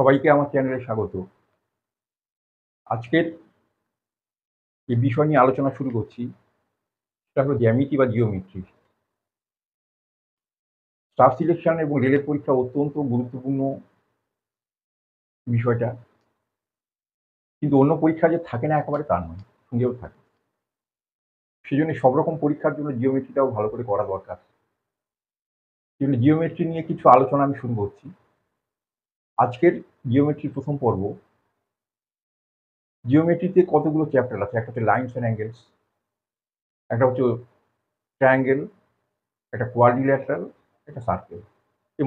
সবাইকে আমার চ্যানেলে স্বাগত। আজকের যে বিষয় নিয়ে আলোচনা শুরু করছি সেটা হলো জ্যামিতি বা জিওমেট্রি। স্টাফ সিলেকশন এবং রেলের পরীক্ষা অত্যন্ত গুরুত্বপূর্ণ বিষয়টা, কিন্তু অন্য পরীক্ষা যে থাকে না একেবারে তা নয়, সঙ্গেও থাকে। সেজন্য সব রকম পরীক্ষার জন্য জিওমেট্রিটাও ভালো করে করা দরকার। সেজন্য জিওমেট্রি নিয়ে কিছু আলোচনা আমি শুরু করছি। আজকের জিওমেট্রির প্রথম পর্ব। জিওমেট্রিতে কতগুলো চ্যাপ্টার আছে? একটা হচ্ছে লাইনস অ্যান্ড অ্যাঙ্গেলস, একটা হচ্ছে ট্রায়াঙ্গেল, একটা কোয়াড্রিল্যাটারাল, একটা সার্কেল।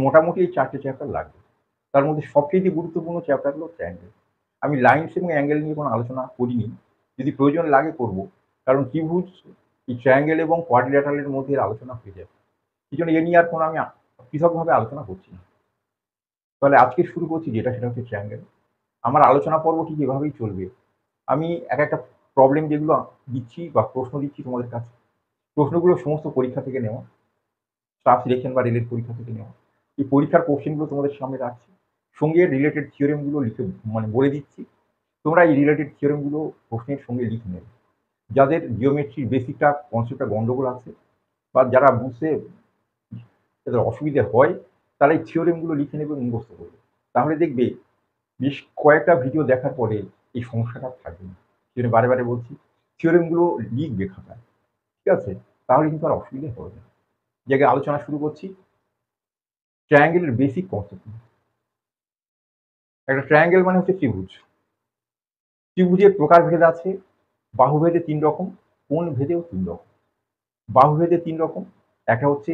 মোটামুটি এই 4টে চ্যাপ্টার লাগবে। তার মধ্যে সবচেয়ে গুরুত্বপূর্ণ চ্যাপ্টার হলো ট্রায়াঙ্গেল। আমি লাইনস এবং অ্যাঙ্গেল নিয়ে কোনো আলোচনা করিনি, যদি প্রয়োজন লাগে করব, কারণ ত্রিভুজ এই ট্রায়াঙ্গেল এবং কোয়াড্রিল্যাটারালের মধ্যে এর আলোচনা হয়ে যায়। সেই জন্য এ নিয়ে আর কোনো আমি পৃথকভাবে আলোচনা করছি না। তাহলে আজকে শুরু করছি যেটা, সেটা হচ্ছে ট্রায়াঙ্গেল। আমার আলোচনা পর্ব ঠিক এভাবেই চলবে। আমি এক একটা প্রবলেম যেগুলো দিচ্ছি বা প্রশ্ন দিচ্ছি তোমাদের কাছে, প্রশ্নগুলো সমস্ত পরীক্ষা থেকে নেওয়া, স্টাফ সিলেকশন বা রেলের পরীক্ষা থেকে নেওয়া। এই পরীক্ষার কোশ্চেনগুলো তোমাদের সামনে রাখছি, সঙ্গে রিলেটেড থিওরেমগুলো লিখে বলে দিচ্ছি। তোমরা এই রিলেটেড থিওরেমগুলো প্রশ্নের সঙ্গে লিখে নেবে। যাদের জিওমেট্রির বেসিকটা কনসেপ্টটা গন্ডগোল আছে বা যারা বুঝতে যাদের অসুবিধে হয়, তারা এই থিওরেমগুলো লিখে নেবে, মুখস্থ করবে। তাহলে দেখবে বেশ কয়েকটা ভিডিও দেখার পরে এই সমস্যাটা থাকবে না। সেজন্য বারে বারে বলছি, থিওরেমগুলো লিখবে খাতায়, ঠিক আছে? তাহলে কিন্তু আর অসুবিধে হবে না। জায়গায় আলোচনা শুরু করছি ট্রায়াঙ্গেলের বেসিক কনসেপ্ট। একটা ট্রায়াঙ্গেল মানে হচ্ছে ত্রিভুজ। ত্রিভুজের প্রকারভেদ আছে, বাহুভেদে 3 রকম, কোণ ভেদেও 3 রকম। বাহুভেদে 3 রকম, একটা হচ্ছে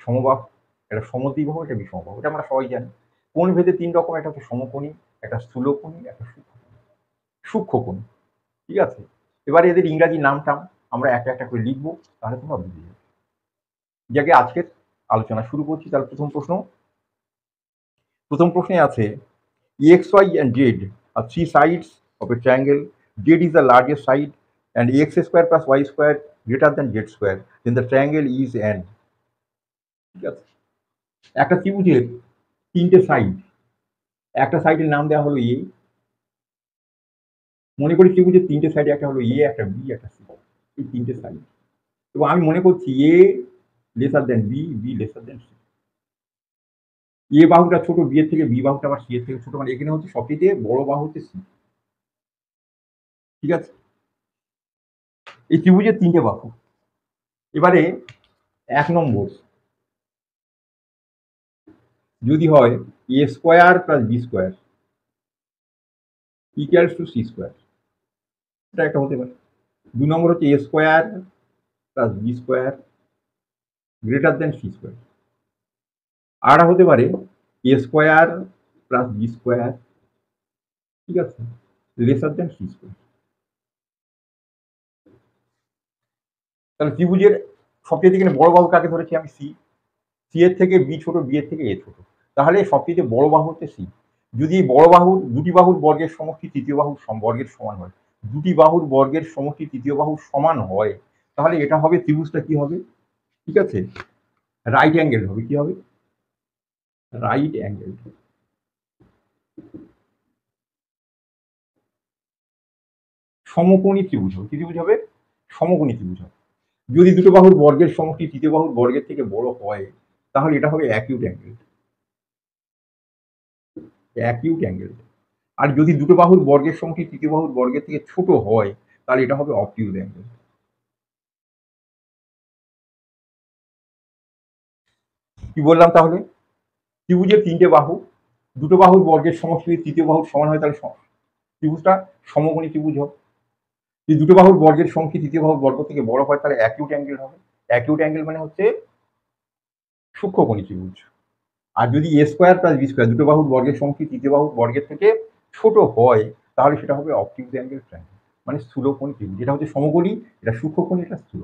সমবাহু, একটা সমদ্বিবাহু, একটা বিষমবাহু, এটা আমরা সবাই জানি। কোণ ভেদে 3 রকম, একটা হচ্ছে সমকোণী, একটা স্থূলকোণী, একটা সূক্ষ্মকোণী, ঠিক আছে? এবারে এদের ইংরাজি নাম টাম আমরা একটা একটা করে লিখবো, তাহলে তোমরা বুঝে যাবে। যাকে আজকের আলোচনা শুরু করছি। তার প্রথম প্রশ্নে আছে x, y and z are 3 sides of a triangle. Z is the largest side and x square plus y square greater than z square. Then the triangle is an, ঠিক আছে? একটা ত্রিভুজের 3টে সাইড, একটা সাইডের নাম দেওয়া হলো এ। মনে করি ত্রিভুজের 3টে সাইড, একটা হলো এ, একটা বি, একটা সি। এই 3টে সাইড, এবং আমি মনে করছি A lesser than B, B lesser than C. A বাহুটা ছোট বি এর থেকে, বি বাহুটা আবার সি এর থেকে ছোট, মানে এখানে হচ্ছে সবচেয়ে বড় বাহু হচ্ছে সি, ঠিক আছে? এই ত্রিভুজের 3টে বাহু। এবারে 1 নম্বর যদি হয় A square plus B square equals to C square, এটা একটা হতে পারে। 2 নম্বর হচ্ছে A square plus B square greater than C square. আর হতে পারে A square plus B square, ঠিক আছে, লেসার দেন সি স্কোয়ার। তাহলে ত্রিভুজের সবচেয়ে এখানে বড় বাহু কাকে ধরেছি আমি? সি। সি এর থেকে বি ছোট, বি এর থেকে এ ছোট, তাহলে সবচেয়ে বড় বাহু হচ্ছে সি। যদি বড় বাহুর দুটি বাহুর বর্গের সমষ্টি তৃতীয় বাহুর বর্গের সমান হয়, দুটি বাহুর বর্গের সমষ্টি তৃতীয় বাহুর সমান হয়, তাহলে এটা হবে ত্রিভুজটা কি হবে? ঠিক আছে, রাইট অ্যাঙ্গেল হবে। কি হবে? Right angle. সমকোণী ত্রিভুজ হবে। কি ত্রিভুজ হবে? সমকোণী ত্রিভুজ হবে। যদি দুটো বাহুর বর্গের সমষ্টি তৃতীয় বাহুর বর্গের থেকে বড় হয়, তাহলে এটা হবে অ্যাকিউট অ্যাঙ্গেল। Acute angle. আর যদি দুটো বাহুর বর্গের সমষ্টি তৃতীয় বাহুর বর্গের থেকে ছোট হয়, তাহলে এটা হবে অবটিউজ অ্যাঙ্গেল। কি বললাম তাহলে? ত্রিভুজের 3টে বাহু, দুটো বাহুর বর্গের সমষ্টি যদি তৃতীয় বাহুর সমান হয়, তাহলে ত্রিভুজটা সমকোণী ত্রিভুজ হবে। যদি দুটো বাহুর বর্গের সমষ্টি তৃতীয় বাহুর বর্গ থেকে বড় হয়, তাহলে অ্যাকিউট অ্যাঙ্গেল হবে। অ্যাকিউট অ্যাঙ্গেল মানে হচ্ছে সূক্ষ্মকোণী ত্রিভুজ। আর যদি এ স্কোয়ার প্লাস বি স্কোয়ার দুটো বাহুর বর্গের সমষ্টি তৃতীয় বাহুর বর্গের থেকে ছোট হয়, তাহলে সেটা হবে অবটিউজ অ্যাঙ্গেল ট্রায়াঙ্গেল, মানে স্থূলকোণী ত্রিভুজ। যেটা হচ্ছে সমকোণী, এটা সূক্ষ্মকোণী, এটা স্থূল।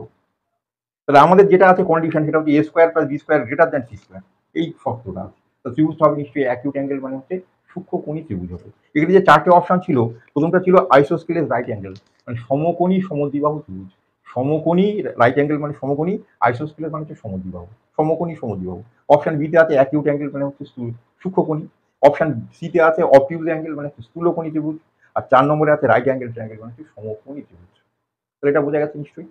তাহলে আমাদের যেটা আছে কন্ডিশন, সেটা হচ্ছে A square plus B square greater than C square, এই শর্তটা আছে। তো ত্রিভুজটা হবে নিশ্চয়ই অ্যাকিউট অ্যাঙ্গেল, মানে হচ্ছে সূক্ষ্মকোণী ত্রিভুজ হবে। এখানে যে 4টে অপশন ছিল, প্রথমটা ছিল আইসোস্কেলেস রাইট অ্যাঙ্গেল, মানে সমকোণী সমদ্বিবাহু ত্রিভুজ। সমকোণী রাইট অ্যাঙ্গেল মানে সমকোণী, আইসোস্কেলেস মানে হচ্ছে সমদ্বিবাহু, সমকোণী সমদ্বিবাহু। অপশন বিতে আছে অ্যাকিউট অ্যাঙ্গেল, মানে হচ্ছে সূক্ষ্মকোণী। অপশন সিতে আছে অবটিউজ অ্যাঙ্গেল মানে স্থূলকোণী ত্রিভুজ, আর 4 নম্বরে আছে রাইট অ্যাঙ্গেল ট্রায়াঙ্গেল মানে সমকোণী ত্রিভুজ। তাহলে এটা বোঝা গেছে নিশ্চয়ই।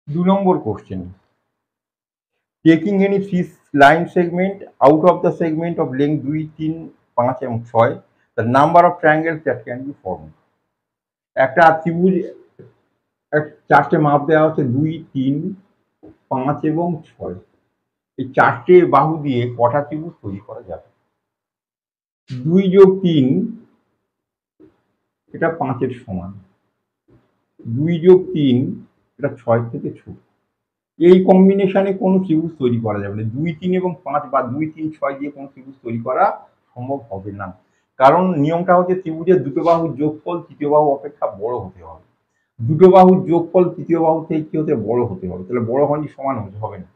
2 নম্বর question, taking any 3 line segment out of the segment of length 2, 3, 5 এবং 6, the number of triangles that can be formed. একটা ত্রিভুজ 4টে মাপ দেওয়া হচ্ছে 2, 3, 5 এবং 6। এই 4টে বাহু দিয়ে কটা ত্রিভুজ তৈরি করা যাবে? 2 যোগ 3 এটা 5-এর সমান, 2 যোগ 3 এটা 6 থেকে ছোট। এই কম্বিনেশনে কোনো ত্রিভুজ তৈরি করা যাবে না। 2, 3 এবং 5 বা 2, 3, 6 দিয়ে কোনো ত্রিভুজ তৈরি করা সম্ভব হবে না। কারণ নিয়মটা হচ্ছে ত্রিভুজের দুটো বাহুর যোগফল তৃতীয় বাহু অপেক্ষা বড় হতে হবে। দুটো বাহুর যোগফল তৃতীয় বাহু থেকে কি হতে বড় হতে হবে, তাহলে বড় হয়নি সমান হতে হবে না।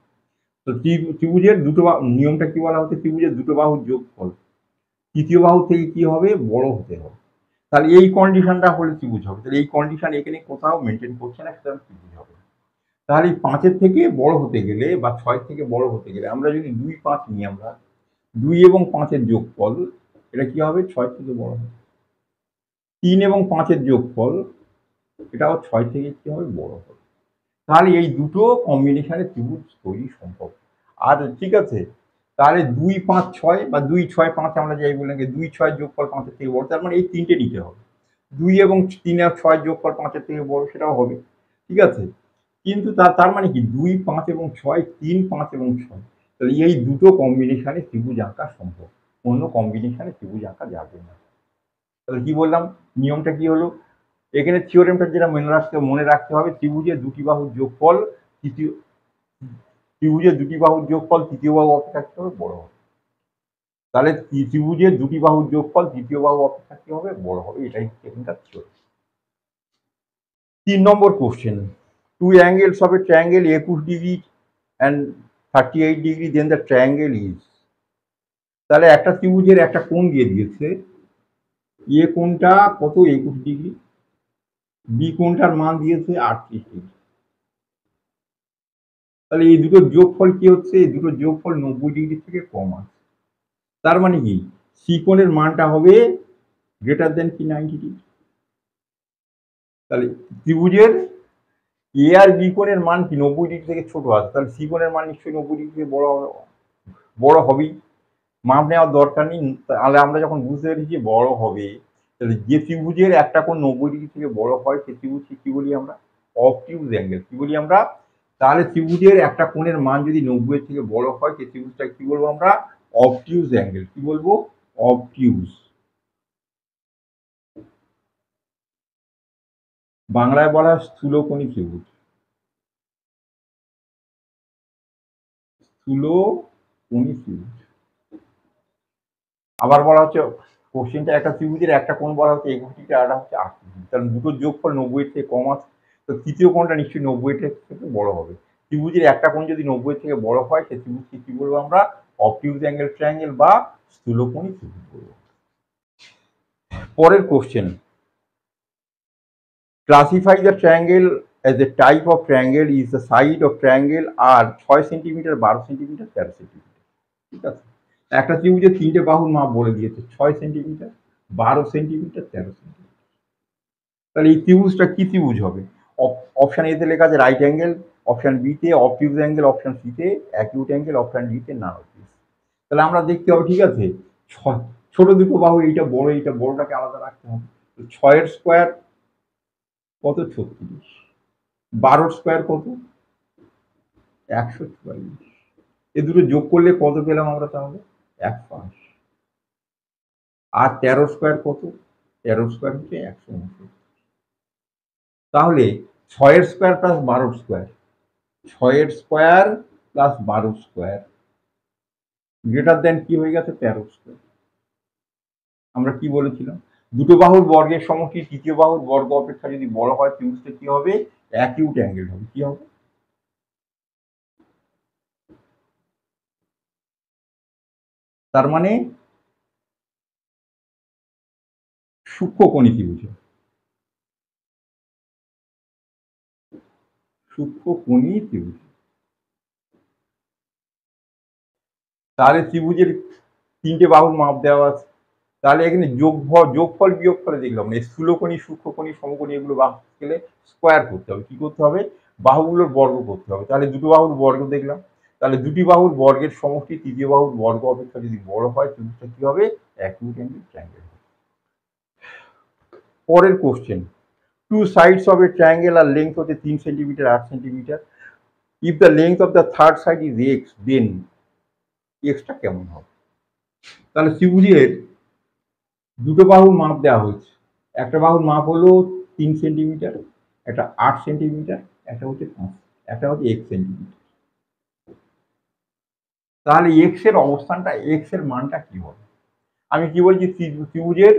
তো ত্রিভুজের দুটো নিয়মটা কি বলা হচ্ছে, ত্রিভুজের দুটো বাহুর যোগফল তৃতীয় বাহু থেকে কি হবে বড় হতে হবে। তাহলে এই কন্ডিশনটা হলে ত্রিভুজ হবে। তাহলে এই কন্ডিশন এখানে কোথাও মেনটেন করছে না, সুতরাং ত্রিভুজ হবে। তাহলে 5-এর থেকে বড় হতে গেলে বা 6 থেকে বড় হতে গেলে আমরা যদি 2, 5 নিই, আমরা 2 এবং 5-এর যোগফল এটা কি হবে 6 থেকে বড় হবে। 3 এবং 5-এর যোগফল এটাও 6 থেকে কি হবে বড় হবে। তাহলে এই দুটো কম্বিনেশনে ত্রিভুজ তৈরি সম্ভব। আর ঠিক আছে, তাহলে 2, 5, 6 বা 2, 6, 5 আমরা যাই বললাম 2, 6 যোগফল 5-এর থেকে বড়, তার মানে এই 3টে নিতে হবে। 2 এবং 3 আর 6 যোগফল 5-এর থেকে বড়, সেটাও হবে। ঠিক আছে, কিন্তু তার মানে কি 2, 5 এবং 6, 3, 5 এবং 6, তাহলে এই দুটো কম্বিনেশনে ত্রিভুজ আঁকা সম্ভব, অন্য কম্বিনেশনে ত্রিভুজ আঁকা যাবে না। তাহলে কি বললাম, নিয়মটা কি হলো, এখানে থিওরেমটা যেটা মনে রাখতে হবে, ত্রিভুজের দুটি বাহুর যোগফল তৃতীয় বাহু অপেক্ষা কি হবে বড় হবে। তাহলে ত্রিভুজের দুটি বাহুর যোগফল তৃতীয় বাহু অপেক্ষা কি হবে বড় হবে, এটাই এখানকার theorem. 3 number question, two angles of a triangle 21 degree and 38 degree, then the triangle is। তাহলে একটা ত্রিভুজের একটা কোণ দিয়ে দিয়েছে, এ কোণটা কত 21 ডিগ্রি, বি কোণটার মান দিয়েছে 38 ডিগ্রি। তাহলে এই দুটো যোগফল কি হচ্ছে, এই দুটো যোগফল 90 ডিগ্রি থেকে কম আছে। তার মানে কি সি কোণের মানটা হবে গ্রেটার দেন কি 90 ডিগ্রি। তাহলে ত্রিভুজের এ আর বি কোণের মান কি 90 ডিগ্রি থেকে ছোট আছে, তাহলে সি কোণের মান নিশ্চয়ই 90 ডিগ্রি থেকে বড় হবেই। মাপ নেওয়ার দরকার নেই। তাহলে আমরা যখন বুঝতে পেরেছি যে বড় হবে, তাহলে যে ত্রিভুজের একটা কোণ 90 ডিগ্রি থেকে বড় হয় সে ত্রিভুজকে কি বলি আমরা, অবটিউজ অ্যাঙ্গেল। কি বলি আমরা, তাহলে ত্রিভুজের একটা কোণের মান যদি 90 এর থেকে বড় হয় সেই ত্রিভুজটা কি বলবো আমরা, অবটিউজ অ্যাঙ্গেল। কি বলবো, অবটিউজ। বাংলায় বলা হয় স্থূলকোণী ত্রিভুজ, স্থূলকোণী ত্রিভুজ। আবার বলা হচ্ছে কোশ্চেনটা একটা ত্রিভুজের একটা কোণ বলা হচ্ছে 21 ডিগ্রি, আর হচ্ছে 8 ডিগ্রি, কারণ দুটো যোগফল 90 এর থেকে কম আছে, তো তৃতীয় কোণটা নিশ্চয়ই 90 এর থেকে বড় হবে। ত্রিভুজের একটা কোণ যদি 90 এর থেকে বড় হয় সেই ত্রিভুজকে কি বলবো আমরা, অবটিউজ অ্যাঙ্গেল ট্রায়াঙ্গেল বা স্থূলকোণী ত্রিভুজ বলবো। পরের question, classify the triangle as a type of triangle is the side of triangle are 6 centimetre, 12 centimetre, 13 centimetre. ঠিক আছে, একটা ত্রিভুজের 3টে বাহুর মাপ বলে দিয়েছে, 6 সেন্টিমিটার, 12 সেন্টিমিটার, 13 সেন্টিমিটার। তাহলে এই ত্রিভুজটা কি ত্রিভুজ হবে, অপশন এতে লেখা আছে রাইট অ্যাঙ্গেল, অপশন বি তে অবটিউজ অ্যাঙ্গেল, অপশন সি তে অ্যাকিউট অ্যাঙ্গেল, অপশন ডি তে নান অফ দিস। তাহলে আমরা দেখতে হবে, ঠিক আছে, ছোট দুটো বাহু, এইটা বড়, এইটা বড়টাকে আলাদা রাখতে হবে। 6-এর স্কোয়ার কত 36, 12-র স্কোয়ার কত 144, এ দুটো যোগ করলে কত পেলাম আমরা, তাহলে 105। আর 13 স্কোয়ার কত, 13 স্কোয়ার হচ্ছে 169। তাহলে 6-এর স্কোয়ার প্লাস 12-র স্কোয়ার, 6-এর স্কোয়ার প্লাস 12-র স্কোয়ার গ্রেটার দেন কি হয়ে গেছে 13 স্কোয়ার। আমরা কি বলেছিলাম, দুটো বাহুর বর্গের সমষ্টি তৃতীয় বাহুর বর্গ অপেক্ষা যদি বড় হয় ত্রিভুজটা কি হবে, অ্যাকিউট অ্যাঙ্গেল হবে। কি হবে, তার মানে সূক্ষ্মকোণী ত্রিভুজ, সূক্ষ্মকোণী ত্রিভুজ। তাহলে ত্রিভুজের তিনটে বাহুর মাপ দেওয়া আছে। তাহলে এখানে যোগফল বিয়োগফলে দেখলাম না, স্থূলকোণী সূক্ষ্মকোণী সমকোণী এগুলো বাহু স্কেলে স্কোয়ার করতে হবে। কি করতে হবে? বাহুগুলোর বর্গ করতে হবে। তাহলে দুটো বাহুর বর্গ দেখলাম, তাহলে দুটি বাহুর বর্গের সমষ্টি তৃতীয় বাহুর বর্গ অপেক্ষা যদি বড় হয় ত্রিভুজটা কি হবে? Acute angle triangle. পরের question, two sides of a triangle are length হচ্ছে 3 centimetre 8 centimetre. If the length of the third side is X, then এক্সটা কেমন হবে? তাহলে ত্রিভুজের দুটো বাহুর মাপ দেওয়া হয়েছে। একটা বাহুর মাপ হলো 3 সেন্টিমিটার, একটা 8 সেন্টিমিটার, একটা হচ্ছে 5, একটা হচ্ছে 1 সেন্টিমিটার। তাহলে এক্স এর অবস্থানটা, এক্স এর মানটা কি হবে? আমি কি বলছি, ত্রিভুজের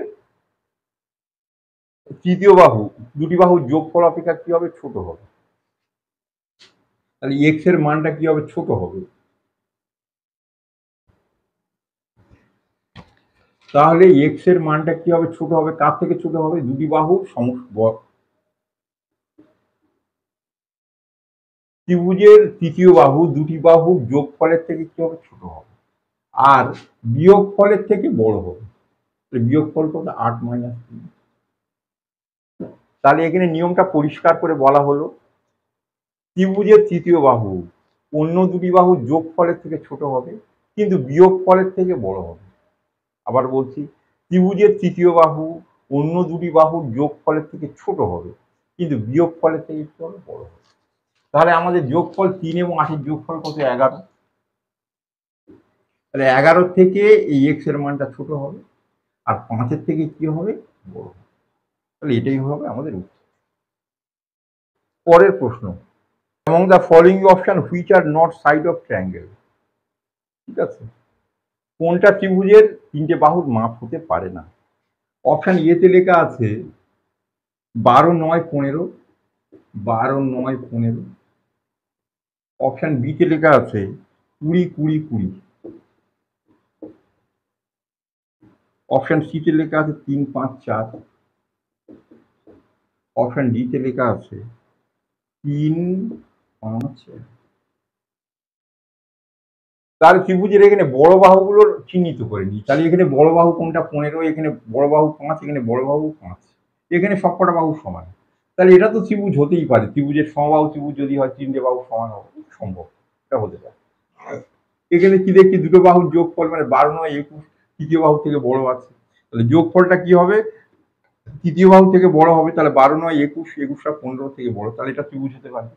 তৃতীয় বাহু দুটি বাহুর যোগফল অপেক্ষা কি হবে? ছোট হবে। তাহলে এক্স এর মানটা কি হবে? ছোট হবে। তাহলে এক্স এর মানটা কি হবে? ছোট হবে। কার থেকে ছোট হবে? দুটি বাহুর ত্রিভুজের তৃতীয় বাহু দুটি বাহুর যোগফলের থেকে কি হবে? ছোট হবে। আর বিয়োগফলের থেকে বড় হবে। বিয়োগফল কত? 8 মাইনাস 3। তাহলে এখানে নিয়মটা পরিষ্কার করে বলা হলো, ত্রিভুজের তৃতীয় বাহু অন্য দুটি বাহুর যোগফলের থেকে ছোট হবে, কিন্তু বিয়োগফলের থেকে বড় হবে। আবার বলছি, ত্রিভুজের তৃতীয় বাহু অন্য দুটি বাহুর যোগফলের থেকে ছোট হবে, কিন্তু বিয়োগফলের থেকে কি হবে? বড় হবে। তাহলে আমাদের যোগফল 3 এবং 8 এর যোগফল কত? 11। তাহলে 11 থেকে এই এক্স এর মানটা ছোট হবে, আর 5-এর থেকে কি হবে? বড় হবে। তাহলে এটাই হবে আমাদের উত্তর। পরের প্রশ্ন, among the following option which are not side of triangle, ঠিক আছে, কোনটা ত্রিভুজের তিনটে বাহুর মাপ হতে পারে না? অপশন এতে লেখা আছে 12, 9, 15, 12, 9, 15। অপশন বি তে লেখা আছে 20, 20, 20। অপশন সি তে লেখা আছে 3, 5, 4। অপশন ডি তে লেখা আছে 3, 5, 1। তার ত্রিভুজের এখানে বড় বাহুগুলোর চিহ্নিত করে নিই। তাহলে এখানে বড় বাহু কোনটা? 15, এখানে বড় বাহু 5, এখানে বড় বাহু 5, এখানে সবকটা বাহু সমান। তাহলে এটা তো ত্রিভুজ হতেই পারে। ত্রিভুজের সমবাহু ত্রিভুজ যদি হয়, তিনটে বাহু সমান হবে, সম্ভব, এটা হতে পারে। এখানে কি দেখছি? দুটো বাহুর যোগফল মানে 12, 9, 21, তৃতীয় বাহু থেকে বড় আছে। তাহলে যোগফলটা কি হবে? তৃতীয় বাহু থেকে বড় হবে। তাহলে 12, 9, 21, 21টা 15 থেকে বড়, তাহলে এটা ত্রিভুজ হতে পারে।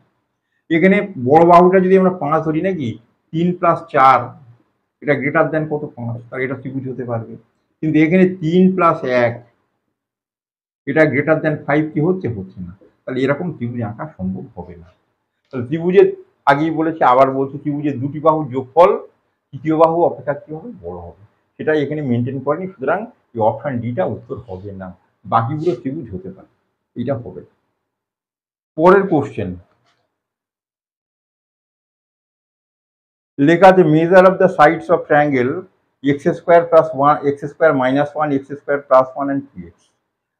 এখানে বড় বাহুটা যদি আমরা 5 ধরি, নাকি 3 + 4, এটা গ্রেটার দেন কত? 5, তাহলে এটা ত্রিভুজ হতে পারবে। কিন্তু এখানে 3 + 1, এটা গ্রেটার দেন 5, কি হচ্ছে? হচ্ছে না। তাহলে এরকম ত্রিভুজ আঁকা সম্ভব হবে না। তাহলে ত্রিভুজের, আগেই বলেছি আবার বলছি, ত্রিভুজের দুটি বাহুর যোগফল তৃতীয় বাহু অপেক্ষা কি হবে? বড় হবে। সেটা এখানে মেনটেন করেনি, সুতরাং এই অপশন ডিটা উত্তর হবে না। বাকিগুলো ত্রিভুজ হতে পারে, এটা হবে। পরের কোশ্চেন, লেখা আছে measure of the sides of triangle x² + 1, x² - 1, x² + 1 and 2x,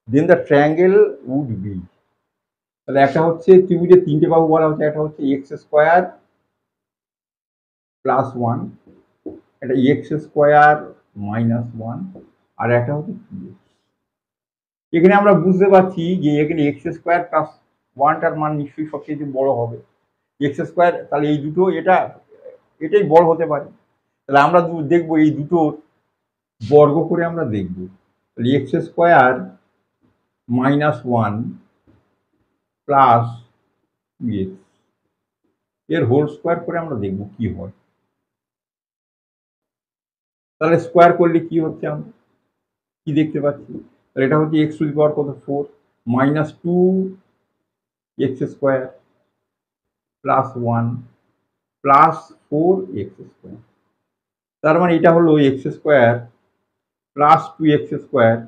then the triangle would be. তাহলে একটা হচ্ছে ত্রিভুজের তিনটে বাহু বলা হচ্ছে, একটা হচ্ছে x² + 1, একটা x² - 1, আর একটা হচ্ছে 2x। এখানে আমরা বুঝতে পারছি যে এখানে x² + 1টার মান নিশ্চয়ই সবচেয়ে বড় হবে। x², তাহলে এই দুটো, এটাই বড় হতে পারে। তাহলে আমরা দেখবো এই দুটোর বর্গ করে আমরা দেখব। তাহলে x² - 1 প্লাস 2x, এর হোল স্কোয়ার করে আমরা দেখব কি হয়। তাহলে স্কোয়ার করলে কি হচ্ছে, আমরা কি দেখতে পাচ্ছি? তাহলে এটা হচ্ছে x টু দি পাওয়ার কত? 4 minus 2x² plus 1 plus 4x²। তার মানে এটা হলো x² plus 2x²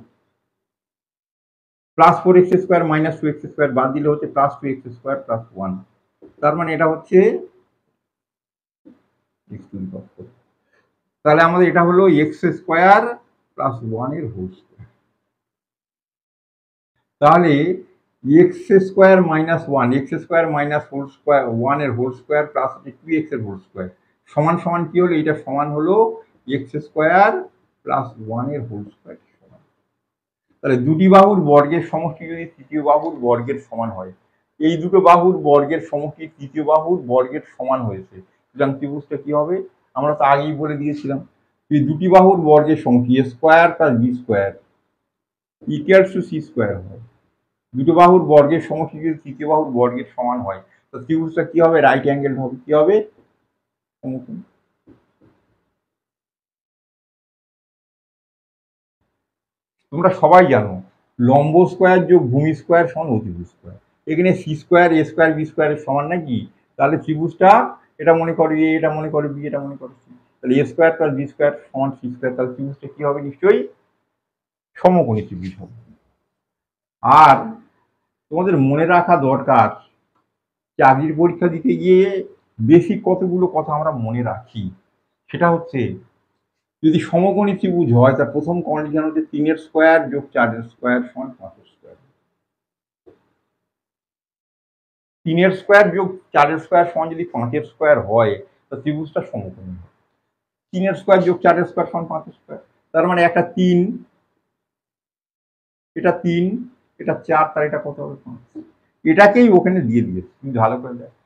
plus 4x² minus 2x² বাদ দিলে হচ্ছে প্লাস 2x² প্লাস 1। তার মানে এটা হচ্ছে x টু দি পাওয়ার 4। তাহলে আমাদের এটা হলো x² প্লাস 1 এর হোল স্কোয়ার। তাহলে x² - 1, x² minus whole square 1 এর হোল স্কোয়ার প্লাস 2x এর হোল স্কোয়ার সমান সমান কি হলো? এটা সমান হলো x² প্লাস 1 এর হোল স্কয়ার সমান। তাহলে দুটি বাহুর বর্গের সমষ্টি যদি তৃতীয় বাহুর বর্গের সমান হয়, এই দুটো বাহুর বর্গের সমষ্টি তৃতীয় বাহুর বর্গের সমান হয়েছে, সুতরাং ত্রিভুজটা কি হবে? আমরা তো আগেই বলে দিয়েছিলাম এই দুটি বাহুর বর্গের সমষ্টি A square plus B square equals to C square হয়। দুটো বাহুর বর্গের সমষ্টি যদি তৃতীয় বাহুর বর্গের সমান হয়, তো ত্রিভুজটা কি হবে? রাইট অ্যাঙ্গেল হবে। কি হবে? সমকোণী। তোমরা সবাই জানো লম্ব স্কয়ার যোগ ভূমি স্কয়ার সমান অতিভুজ স্কয়ার। এখানে সি স্কয়ার এ স্কয়ার বি স্কয়ারের সমান নাকি? তাহলে ত্রিভুজটা এটা মনে করো এ, এটা মনে করো বি, এটা মনে করো সি, তাহলে এ স্কয়ার প্লাস বি স্কয়ার সমান সি স্কয়ার। তাহলে ত্রিভুজটা কি হবে? নিশ্চয়ই সমকোণী ত্রিভুজ হবে। আর তোমাদের মনে রাখা দরকার, চাকরির পরীক্ষা দিতে গিয়ে বেসিক কতগুলো কথা আমরা মনে রাখি। সেটা হচ্ছে যদি সমকোণী ত্রিভুজ হয় তার প্রথম কন্ডিশন হচ্ছে 3 এর স্কয়ার যোগ 4 এর স্কয়ার সমান 5 এর স্কয়ার। 3 এর স্কয়ার যোগ 4 এর স্কয়ার সমান যদি 5 এর স্কয়ার হয়, তো ত্রিভুজটা সমকোণী হবে। 3 এর স্কয়ার যোগ 4 এর স্কয়ার সমান 5 এর স্কয়ার। তার মানে একটা 3, এটা 3, এটা 4, তার এটা কত হবে? 5। এটাকেই ওখানে দিয়ে দিয়েছে, তুমি ভালো করে দেখো।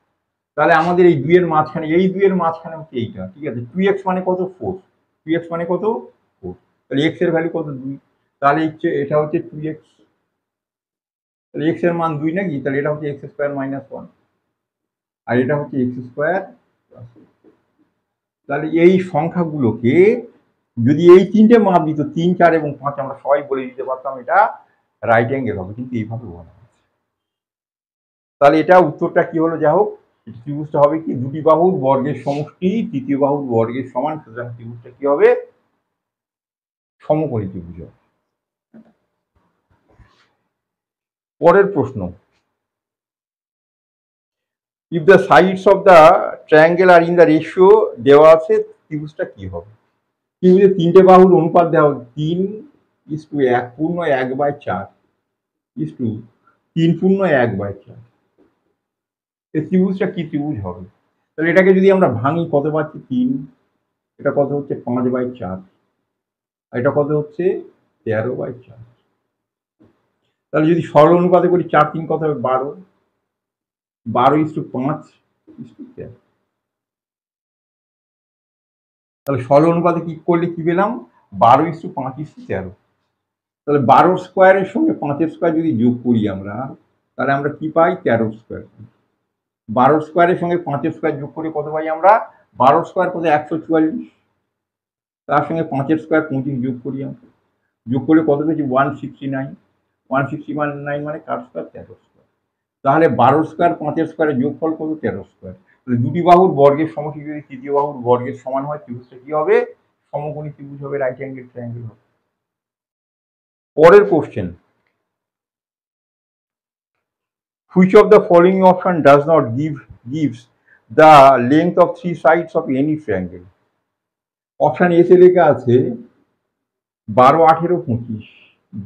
তাহলে আমাদের এই 2 এর মাঝখানে, এই 2 এর মাঝখানে হচ্ছে এইটা, ঠিক আছে? 2x মানে কত? 4। 2x মানে কত? 4। তাহলে x এর ভ্যালু কত? 2। তাহলে এটা হচ্ছে 2x। তাহলে x এর মান 2 নাকি? তাহলে এটা হচ্ছে x স্কয়ার মাইনাস 1 আর এটা হচ্ছে x স্কয়ার। তাহলে এই সংখ্যাগুলোকে যদি এই তিনটে মান দিত 3, 4 এবং 5, আমরা সবাই বলে দিতে পারতাম এটা রাইট অ্যাঙ্গেল হবে, কিন্তু এইভাবে বলা হচ্ছে। তাহলে এটা উত্তরটা কি হলো? যা হোক, ত্রিভুজটা হবে কি? দুটি বাহুর বর্গের সমষ্টি তৃতীয় বাহুর বর্গের সমান, সুতরাং ত্রিভুজটা কি হবে? সমকোণী ত্রিভুজ হবে। পরের প্রশ্ন, if the sides of the triangle are in the ratio দেওয়া আছে, ত্রিভুজটা কি হবে? ত্রিভুজের তিনটে বাহুর অনুপাত দেওয়া 3:1:1/4 3:1/4। এই ত্রিভুজটা কি ত্রিভুজ হবে? তাহলে এটাকে যদি আমরা ভাঙি, কত পাচ্ছি? 3। এটা কত হচ্ছে? 5/4। আর এটা কত হচ্ছে? 13/4। তাহলে যদি সরল অনুপাতে করি 4 3 কত হবে? 12। 12:5:13। তাহলে সরল অনুপাতে কি করলে কি পেলাম? 12:5:13। তাহলে 12 স্কয়ারের সঙ্গে 5 স্কয়ার যদি যোগ করি আমরা, তাহলে আমরা কি পাই? 13 স্কয়ার। 12 স্কয়ারের সঙ্গে 5 স্কয়ার যোগ করে কত পাই আমরা? 12 স্কয়ার কত? 144। তার সঙ্গে 5 স্কয়ার 25 যোগ করি আমরা, যোগ করে কত পেয়েছি? 169। 169 মানে কার স্কয়ার? 13 স্কয়ার। তাহলে 12 স্কয়ার 5 স্কয়ারের যোগফল কত? 13 স্কয়ার। তাহলে দুটি বাহুর বর্গের সমষ্টি যদি তৃতীয় বাহুর বর্গের সমান হয়, ত্রিভুজটা কি হবে? সমকোণী ত্রিভুজ হবে, রাইট অ্যাঙ্গেল ট্রায়াঙ্গেল হবে। পরের question, which of the following option does not gives the length of 3 sides of any triangle? Option A তে লেখা আছে 12 18 25,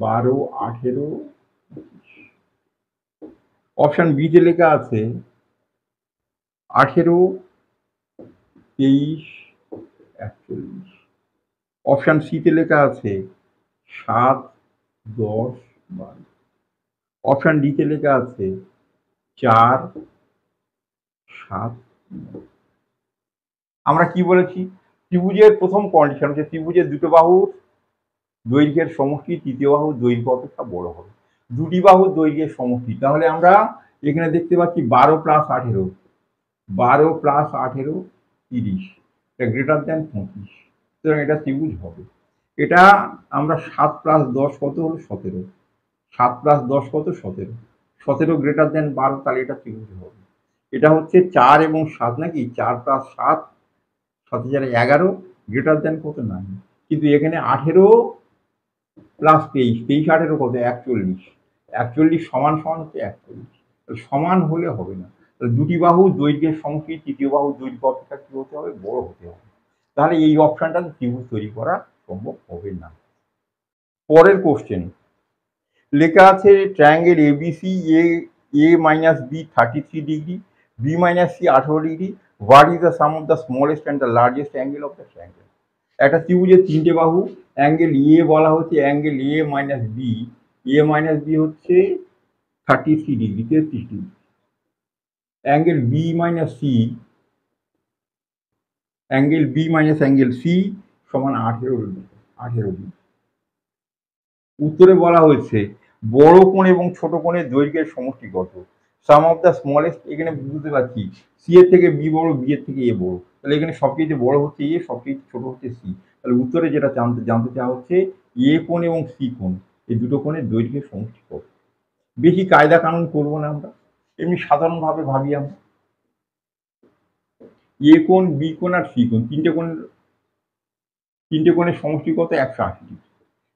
12 18 25। অপশন বি তে লেখা আছে 18 23 41। অপশন সি তে লেখা আছে 7 10 12। অপশন ডি তে লেখা আছে 4 7 9। আমরা কি বলেছি? ত্রিভুজের প্রথম কন্ডিশন হচ্ছে ত্রিভুজের দুটো বাহুর দৈর্ঘ্যের সমষ্টি তৃতীয় বাহুর দৈর্ঘ্য অপেক্ষা বড় হবে। দুটি বাহুর দৈর্ঘ্যের সমষ্টি, তাহলে আমরা এখানে দেখতে পাচ্ছি 12 + 18, 12 + 18 30, এটা গ্রেটার দ্যান 25, সুতরাং এটা ত্রিভুজ হবে। এটা আমরা 7 + 10 কত হলো? 17। 7 + 10 কত? 17। 17 গ্রেটার দ্যান 12, তাহলে এটা ত্রিভুজ হবে। এটা হচ্ছে 4 এবং 7 নাকি? 4 + 7 7 × 11 গ্রেটার দ্যান কত? 9। কিন্তু এখানে 18 + 23, 23 18 কত? 41। 41 সমান সমান হচ্ছে 41। সমান হলে হবে না। দুটি বাহু দৈর্ঘ্যের সমষ্টি তৃতীয় বাহুর দৈর্ঘ্য অপেক্ষা কি হতে হবে? বড় হতে হবে। তাহলে এই অপশনটাতে ত্রিভুজ তৈরি করা সম্ভব হবে না। পরের কোশ্চেন, লেখা আছে triangle ABC A minus B 33 degree, B minus C 18 degree, what is the sum of the smallest and the largest angle of the triangle? একটা ত্রিভুজের তিনটে বাহু, অ্যাঙ্গেল এ বলা হচ্ছে angle A minus B, A minus B হচ্ছে 33 degree, 33 degree. Angle B minus C, angle B minus angle C সমান 18 degree. উত্তরে বলা হয়েছে বড় কোণ এবং ছোট কোণের দৈর্ঘ্যের সমষ্টি কত? সাম অফ দ্য স্মলেস্ট, এখানে বুঝতে পারছি সি এর থেকে বি বড়, বি এর থেকে এ বড়, তাহলে এখানে সবচেয়ে বড় হচ্ছে এ, সবচেয়ে ছোট হচ্ছে সি। তাহলে উত্তরে যেটা জানতে চাওয়া হচ্ছে এ কোণ এবং সি কোণ, এই দুটো কোণের দৈর্ঘ্যের সমষ্টি কত। বেশি কায়দা কানুন করবো না আমরা, এমনি সাধারণভাবে ভাবি আমরা। এ কোণ, বি কোণ আর সি কোণ, তিনটে কোণের সমষ্টি কত? 180 ডিগ্রি।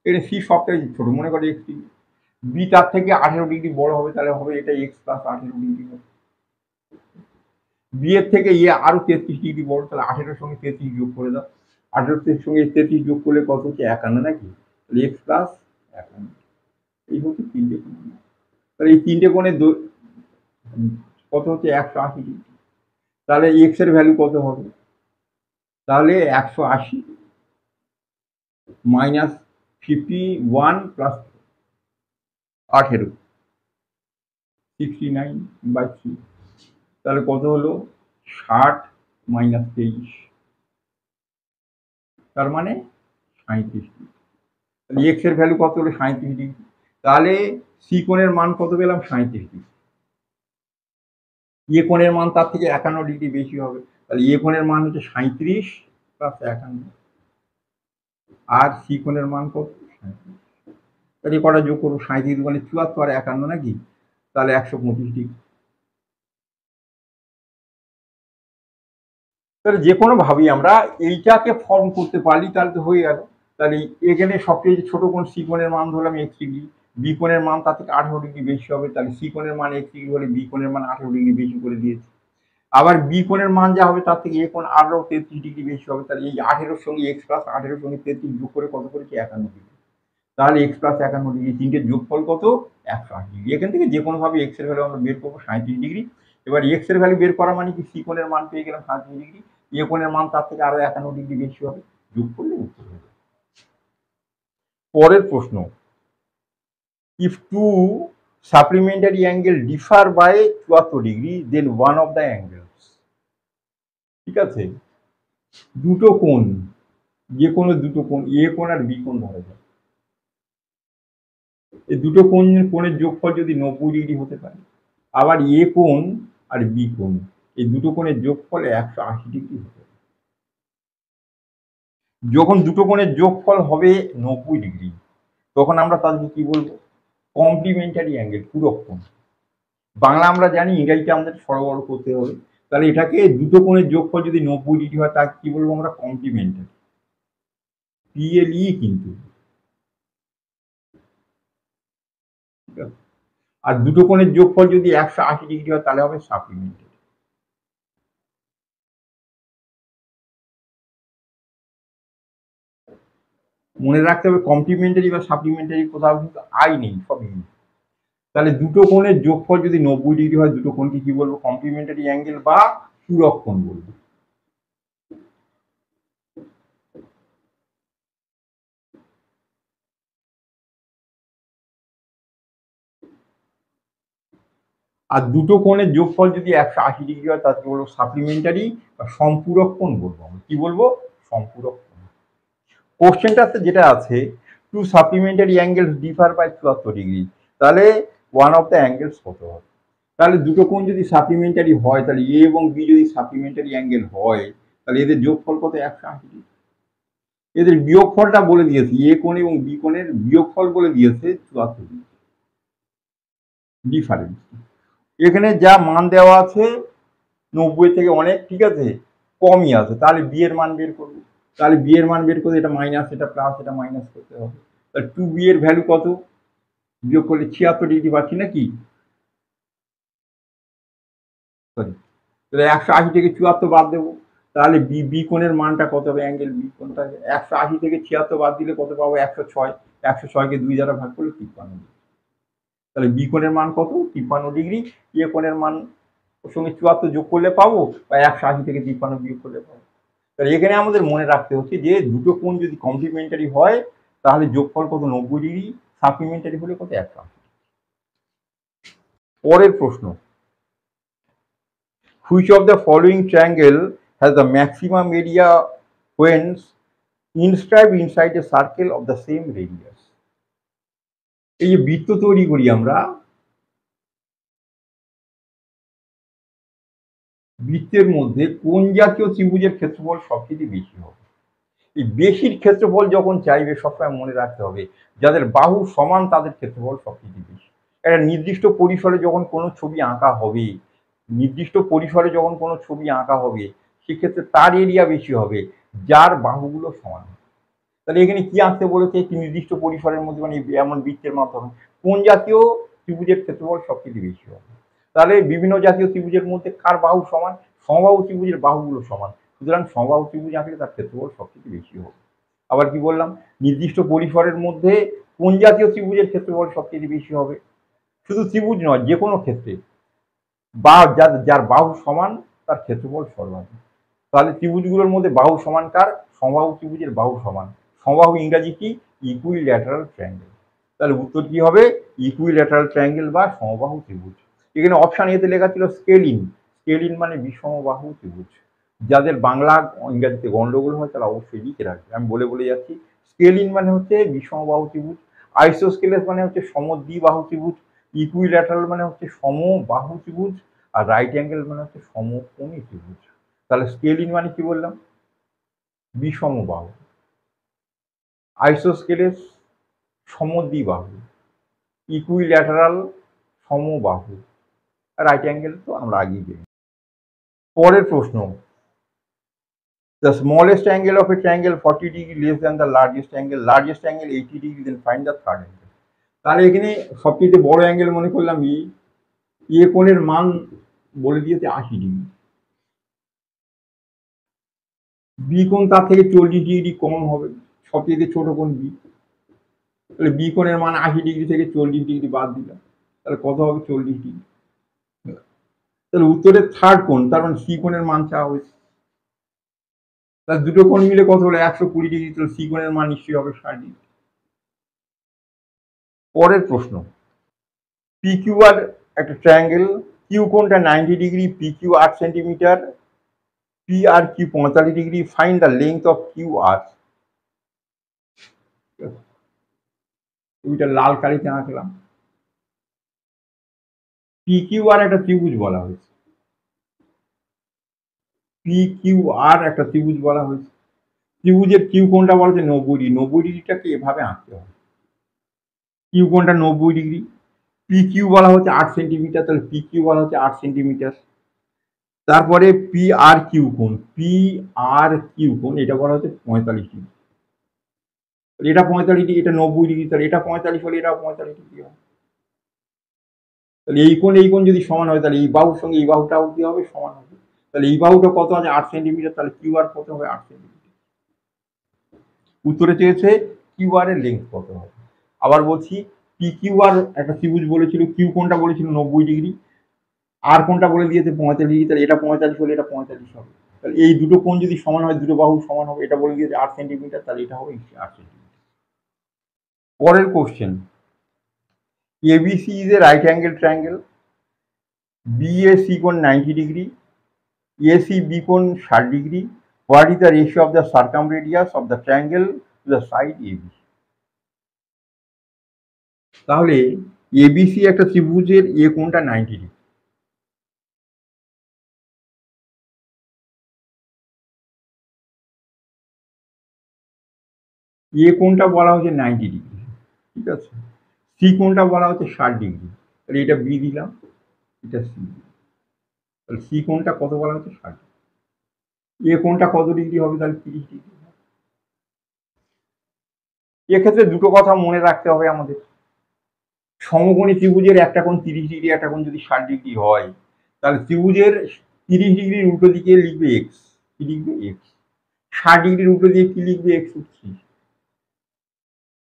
এখানে সি সবটাই ছোট, মনে করে এক্স ডিগ্রি, বি তার থেকে 18 ডিগ্রি বড় হবে, তাহলে হবে এটা এক্স প্লাস 18 ডিগ্রি হবে। বি এর থেকে এ আরো 33 ডিগ্রি বড়, তাহলে 18 সঙ্গে 33 যোগ করে দাও, 18 সঙ্গে 33 যোগ করলে কত হচ্ছে? 51, নাকি? তাহলে এক্স প্লাস 51, এই হচ্ছে তিনটে কোণ। তাহলে এই তিনটে কোণের কত হচ্ছে? 180 ডিগ্রি। তাহলে এক্স এর ভ্যালু কত হবে? তাহলে 180 মাইনাস 51 প্লাস 18, 69/3, তাহলে কত হলো? 60 মাইনাস 23, তার মানে 37 ডিগ্রি। তাহলে এক্স এর ভ্যালু কত হলো? 37 ডিগ্রি। তাহলে সি কোণের মান কত পেলাম? 37 ডিগ্রি। এ কোণের মান তার থেকে 51 ডিগ্রি বেশি হবে, তাহলে এ কোণের মান হচ্ছে 37 প্লাস 51, আর সি কোণের মান কত? 37। তাহলে কটা যোগ করবো? 37 মানে 74 আর 51, নাকি? তাহলে 125 ডিগ্রি। তাহলে যে কোনো ভাবেই আমরা এইটাকে ফর্ম করতে পারি, তাহলে তো হয়ে গেল। তাহলে এখানে সবচেয়ে ছোট কোণ সি কোণের মান ধরলাম এক্স ডিগ্রি, বি কোণের মান তার থেকে 18 ডিগ্রি বেশি হবে, তাহলে সি কোণের মান এক্স ডিগ্রি হলে বি কোণের মান 18 ডিগ্রি বেশি করে দিয়েছে। আবার বি কোণের মান যা হবে তার থেকে এ কোণ আরো 33 ডিগ্রি বেশি হবে, তাহলে এই 18 সঙ্গে এক্স প্লাস 18 সঙ্গে 33 যোগ করে কত করেছে? 51 ডিগ্রি। তাহলে এক্স প্লাস 51 ডিগ্রি, তিনটের যোগফল কত? 180 ডিগ্রি। এখান থেকে যে কোনো ভাবে এক্স এর ভ্যালু আমরা বের করবো 37 ডিগ্রি। এবার এক্স এর ভ্যালু বের করা মানে কি? সি কোণের মান পেয়ে গেলাম 37 ডিগ্রি, এ কোণের মান তার থেকে আরো 51 ডিগ্রি বেশি হবে, যোগ করলে উত্তর হবে। পরের প্রশ্ন, if two supplementary angle differ by 74 degree then one of the angles, ঠিক আছে, দুটো কোণ, যে কোনো দুটো কোণ, এ কোণ আর বি কোণ ধরা যায়, এই দুটো কোণের যোগফল যদি 90 ডিগ্রি হতে পারে, আবার এ কোণ আর বি কোণ, এই দুটো কোণের যোগফল 180 ডিগ্রি হতে পারে। যখন দুটো কোণের যোগফল হবে 90 ডিগ্রি, তখন আমরা তাদেরকে কি বলবো? কমপ্লিমেন্টারি অ্যাঙ্গেল, পূরক কোণ। বাংলা আমরা জানি, ইংরেজিতে আমাদের সরবরাহ করতে হবে। তাহলে এটাকে দুটো কোণের যোগফল যদি 90 ডিগ্রি হয়, তাকে কি বলবো আমরা? কমপ্লিমেন্টারি, PLE কিন্তু, ঠিক আছে। আর দুটো কোণের যোগফল যদি 180 ডিগ্রি হয়, তাহলে হবে সাপ্লিমেন্টারি। মনে রাখতে হবে কমপ্লিমেন্টারি বা সাপ্লিমেন্টারি কোথাও কিন্তু আই নেই, সব ইংলিশ। তাহলে দুটো কোণের যোগফল যদি 90 ডিগ্রি হয়, দুটো কোণকে কি বলবো? কমপ্লিমেন্টারি অ্যাঙ্গেল বা পূরক কোণ বলবো। আর দুটো কোণের যোগফল যদি 180 ডিগ্রি হয়, তাকে বলবো সাপ্লিমেন্টারি বা সম্পূরক কোণ বলবো। আমরা কি বলবো? সম্পূরক কোণ। কোশ্চেনটাতে যেটা আছে, two supplementary angles differ by 74 degree, তাহলে ওয়ান অফ দ্য অ্যাঙ্গেলস কত হবে? তাহলে দুটো কোণ যদি সাপ্লিমেন্টারি হয়, তাহলে এ এবং বি যদি সাপ্লিমেন্টারি অ্যাঙ্গেল হয়, তাহলে এদের যোগফল কত? 180 ডিগ্রি। এদের বিয়োগফলটা বলে দিয়েছে, এ কোণ এবং বি কোণের বিয়োগফল বলে দিয়েছে 74 ডিগ্রি ডিফারেন্স। এখানে যা মান দেওয়া আছে 90 থেকে অনেক, ঠিক আছে, কমই আছে, তাহলে বি এর মান বের করবো। তাহলে বি এর মান বের করতে এটা মাইনাস, এটা প্লাস, এটা মাইনাস করতে হবে। তাহলে 2b এর ভ্যালু কত? বিয়োগ করলে 76 ডিগ্রি পাচ্ছি, নাকি? সরি, তাহলে 180 থেকে 74 বাদ দেবো, তাহলে বি কোণের মানটা কত হবে? অ্যাঙ্গেল বি কোণটা 180 থেকে 76 বাদ দিলে কত পাবো? 106, 106কে 2 দ্বারা ভাগ করলে 53 ডিগ্রি। তাহলে বি কোণের মান কত? 53 ডিগ্রি। এ কোণের মান ওর সঙ্গে 74 যোগ করলে পাবো, বা 180 থেকে 53 বিয়োগ করলে পাবো। তাহলে এখানে আমাদের মনে রাখতে হচ্ছে যে দুটো কোণ যদি কমপ্লিমেন্টারি হয় তাহলে যোগফল কত 90 ডিগ্রি, সাপ্লিমেন্টারি হলে কত 180। পরের প্রশ্ন, which of the following triangle has the maximum area when inscribed inside a circle of the same radius? এই যে বৃত্ত তৈরি করি আমরা, বৃত্তের মধ্যে কোন জাতীয় ত্রিভুজের ক্ষেত্রফল সবচেয়ে বেশি হবে? এই বেশির ক্ষেত্রফল যখন চাইবে সবসময় মনে রাখতে হবে যাদের বাহু সমান তাদের ক্ষেত্রফল সবচেয়ে বেশি। একটা নির্দিষ্ট পরিসরে যখন কোনো ছবি আঁকা হবে, নির্দিষ্ট পরিসরে যখন কোনো ছবি আঁকা হবে সেক্ষেত্রে তার এরিয়া বেশি হবে যার বাহুগুলো সমান। তাহলে এখানে কি আঁকতে বলেছে? একটি নির্দিষ্ট পরিসরের মধ্যে, মানে এমন বৃত্তের মাধ্যমে কোন জাতীয় ত্রিভুজের ক্ষেত্রফল সবচেয়ে বেশি হবে। তাহলে বিভিন্ন জাতীয় ত্রিভুজের মধ্যে কার বাহু সমান? সমবাহু ত্রিভুজের বাহুগুলো সমান, সুতরাং সমবাহু ত্রিভুজ আঁকলে তার ক্ষেত্রফল সবচেয়ে বেশি হবে। আবার কি বললাম? নির্দিষ্ট পরিসরের মধ্যে কোন জাতীয় ত্রিভুজের ক্ষেত্রফল সবচেয়ে বেশি হবে? শুধু ত্রিভুজ নয়, যে কোনো ক্ষেত্রে বা যার বাহু সমান তার ক্ষেত্রফল সর্বাধিক। তাহলে ত্রিভুজগুলোর মধ্যে বাহু সমান কার? সমবাহু ত্রিভুজের বাহু সমান। সমবাহু ইংরাজি কি? Equilateral triangle. তাহলে উত্তর কি হবে? ইকুইল্যাটারাল ট্রায়াঙ্গেল বা সমবাহু ত্রিভুজ। এখানে অপশন এতে লেখা ছিল স্কেলিন। স্কেলিন মানে বিষমবাহু ত্রিভুজ। যাদের বাংলা ইংরাজিতে গন্ডগোল হয় তারা অবশ্যই লিখে রাখবে, আমি বলে বলে যাচ্ছি। স্কেলিন মানে হচ্ছে বিষমবাহু ত্রিভুজ, আইসোস্কেলেস মানে হচ্ছে সমদ্বিবাহু ত্রিভুজ, ইকুইল্যাটারাল মানে হচ্ছে সমবাহু ত্রিভুজ, আর রাইট অ্যাঙ্গেল মানে হচ্ছে সমকোণী ত্রিভুজ। তাহলে স্কেলিন মানে কি বললাম? বিষমবাহু, আইসোস্কেলেস সমদ্বিবাহু, ইকুইল্যাটারাল সমবাহু, রাইট অ্যাঙ্গেল তো আমরা আগেই জানি। পরের প্রশ্ন, the smallest angle of a triangle 40 degree less than the largest angle 80 degree, then find the third angle. তাহলে এখানে সবচেয়ে বড় অ্যাঙ্গেল মনে করলাম এ কোণের মান বলে দিয়েছে 80 ডিগ্রি, বি কোণ তার থেকে 40 ডিগ্রি কম হবে, সবচেয়ে ছোট কোণ বি। তাহলে বি কোণের মান 80 ডিগ্রি থেকে 40 ডিগ্রি বাদ দিলাম, তাহলে কত হবে? 40 ডিগ্রি। তাহলে উত্তরের থার্ড কোণ, তার মানে সি কোণের মান চাওয়া হয়েছে। তাহলে দুটো কোণ মিলে কত হলো? 120 ডিগ্রি। তাহলে সি কোণের মান নিশ্চয়ই হবে 60 ডিগ্রি। পরের প্রশ্ন, পি কিউ আর একটা ট্রায়াঙ্গেল, কিউ কোণটা 90 degree, P Q 8 centimetre, P R Q 45 degree, find the length of Q R. ওইটা লাল কালিতে আঁকলাম। পি কিউ আর একটা ত্রিভুজ বলা হয়েছে, পি কিউ আর একটা ত্রিভুজ বলা হয়েছে। ত্রিভুজের কিউ কোণটা বলা হচ্ছে 90 ডিগ্রি। 90 ডিগ্রিটাকে এভাবে আঁকতে হবে, কিউ কোণটা 90 ডিগ্রি। পি কিউ বলা হচ্ছে 8 সেন্টিমিটার, তাহলে পি কিউ বলা হচ্ছে 8 সেন্টিমিটার। তারপরে পি আর কিউ কোণ, পি আর কিউ কোণ এটা বলা হচ্ছে 45 ডিগ্রি। এটা 45 ডিগ্রি, এটা 90 ডিগ্রি, তাহলে এটা 45 হলে এটাও 45 ডিগ্রি হবে। তাহলে এই কোণ যদি সমান হয় তাহলে এই বাহুর সঙ্গে এই বাহুটাও কি হবে? সমান হবে। তাহলে এই বাহুটা কত আছে? 8 সেন্টিমিটার, তাহলে কিউ আর কত হবে? 8 সেন্টিমিটার। উত্তরে চেয়েছে কিউ আর এর লেন্থ কত হবে। আবার বলছি, পি কিউ আর একটা ত্রিভুজ বলেছিল, কিউ কোণটা বলেছিল 90 ডিগ্রি, আর কোণটা বলে দিয়েছে 45 ডিগ্রি, তাহলে এটা 45 হলে এটা 45 হবে। তাহলে এই দুটো কোণ যদি সমান হয়, দুটো বাহু সমান হবে। এটা বলে দিয়েছে 8 সেন্টিমিটার, তাহলে এটা হবে 8 সেন্টিমিটার। পরের question, ABC is a right angle triangle, BAC কোণ 90 ডিগ্রি, AC B কোণ 60 degree, what is the ratio of the circumradius of the triangle to the side AB? তাহলে ABC একটা ত্রিভুজের এ কোণটা 90 ডিগ্রি, এ কোণটা বলা হচ্ছে 90 ডিগ্রি, ঠিক আছে। সি কোণটা বলা হচ্ছে 60 ডিগ্রি, তাহলে এটা বি দিলাম, এটা সি। তাহলে সি কোণটা কত বলা হচ্ছে? 60। এ কোণটা কত ডিগ্রি হবে? তাহলে 30 ডিগ্রি। এক্ষেত্রে দুটো কথা মনে রাখতে হবে আমাদের। সমকোণী ত্রিভুজের একটা কোণ 30 ডিগ্রি, একটা কোণ যদি 60 ডিগ্রি হয়, তাহলে ত্রিভুজের 30 ডিগ্রির উল্টো দিকে লিখবে এক্স, কি লিখবে? এক্স। 60 ডিগ্রির উল্টো দিকে কি লিখবে? এক্স 3।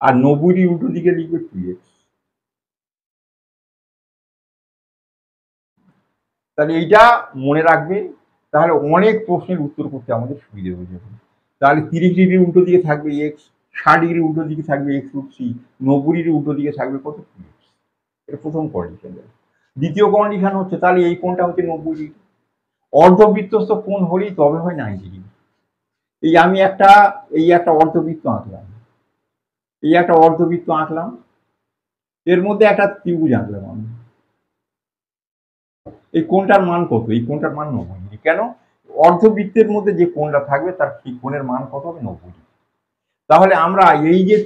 আর 90 ডিগ্রির উল্টো দিকে লিখবে 2x। তাহলে এইটা মনে রাখবে। তাহলে অনেক প্রশ্নের উত্তর করতে আমাদের সুবিধে হয়ে যাবে। তাহলে 30 ডিগ্রি উল্টো দিকে থাকবে এক্স, 60 ডিগ্রি উল্টো দিকে থাকবে এক্স রুট সি, 90 ডিগ্রি উল্টো দিকে থাকবে কত, এক্স। এটা প্রথম কন্ডিশন। দ্বিতীয় কন্ডিশন হচ্ছে তাহলে এই কোণটা হচ্ছে 90 ডিগ্রি, অর্ধবৃত্তস্থ কোণ হলেই তবে হয় 90 ডিগ্রি। এই আমি একটা অর্ধবৃত্ত আঁকলাম, এই একটা অর্ধবৃত্ত আঁকলাম, এর মধ্যে একটা ত্রিভুজ আঁকলাম আমি। এই কোণটার মান কত? এই কোণটার মান 90 ডিগ্রি। কেন? অর্ধবৃত্তের মধ্যে যে কোণটা থাকবে তার কোণের মান কত হবে? 90 ডিগ্রি। তাহলে আমরা এই যে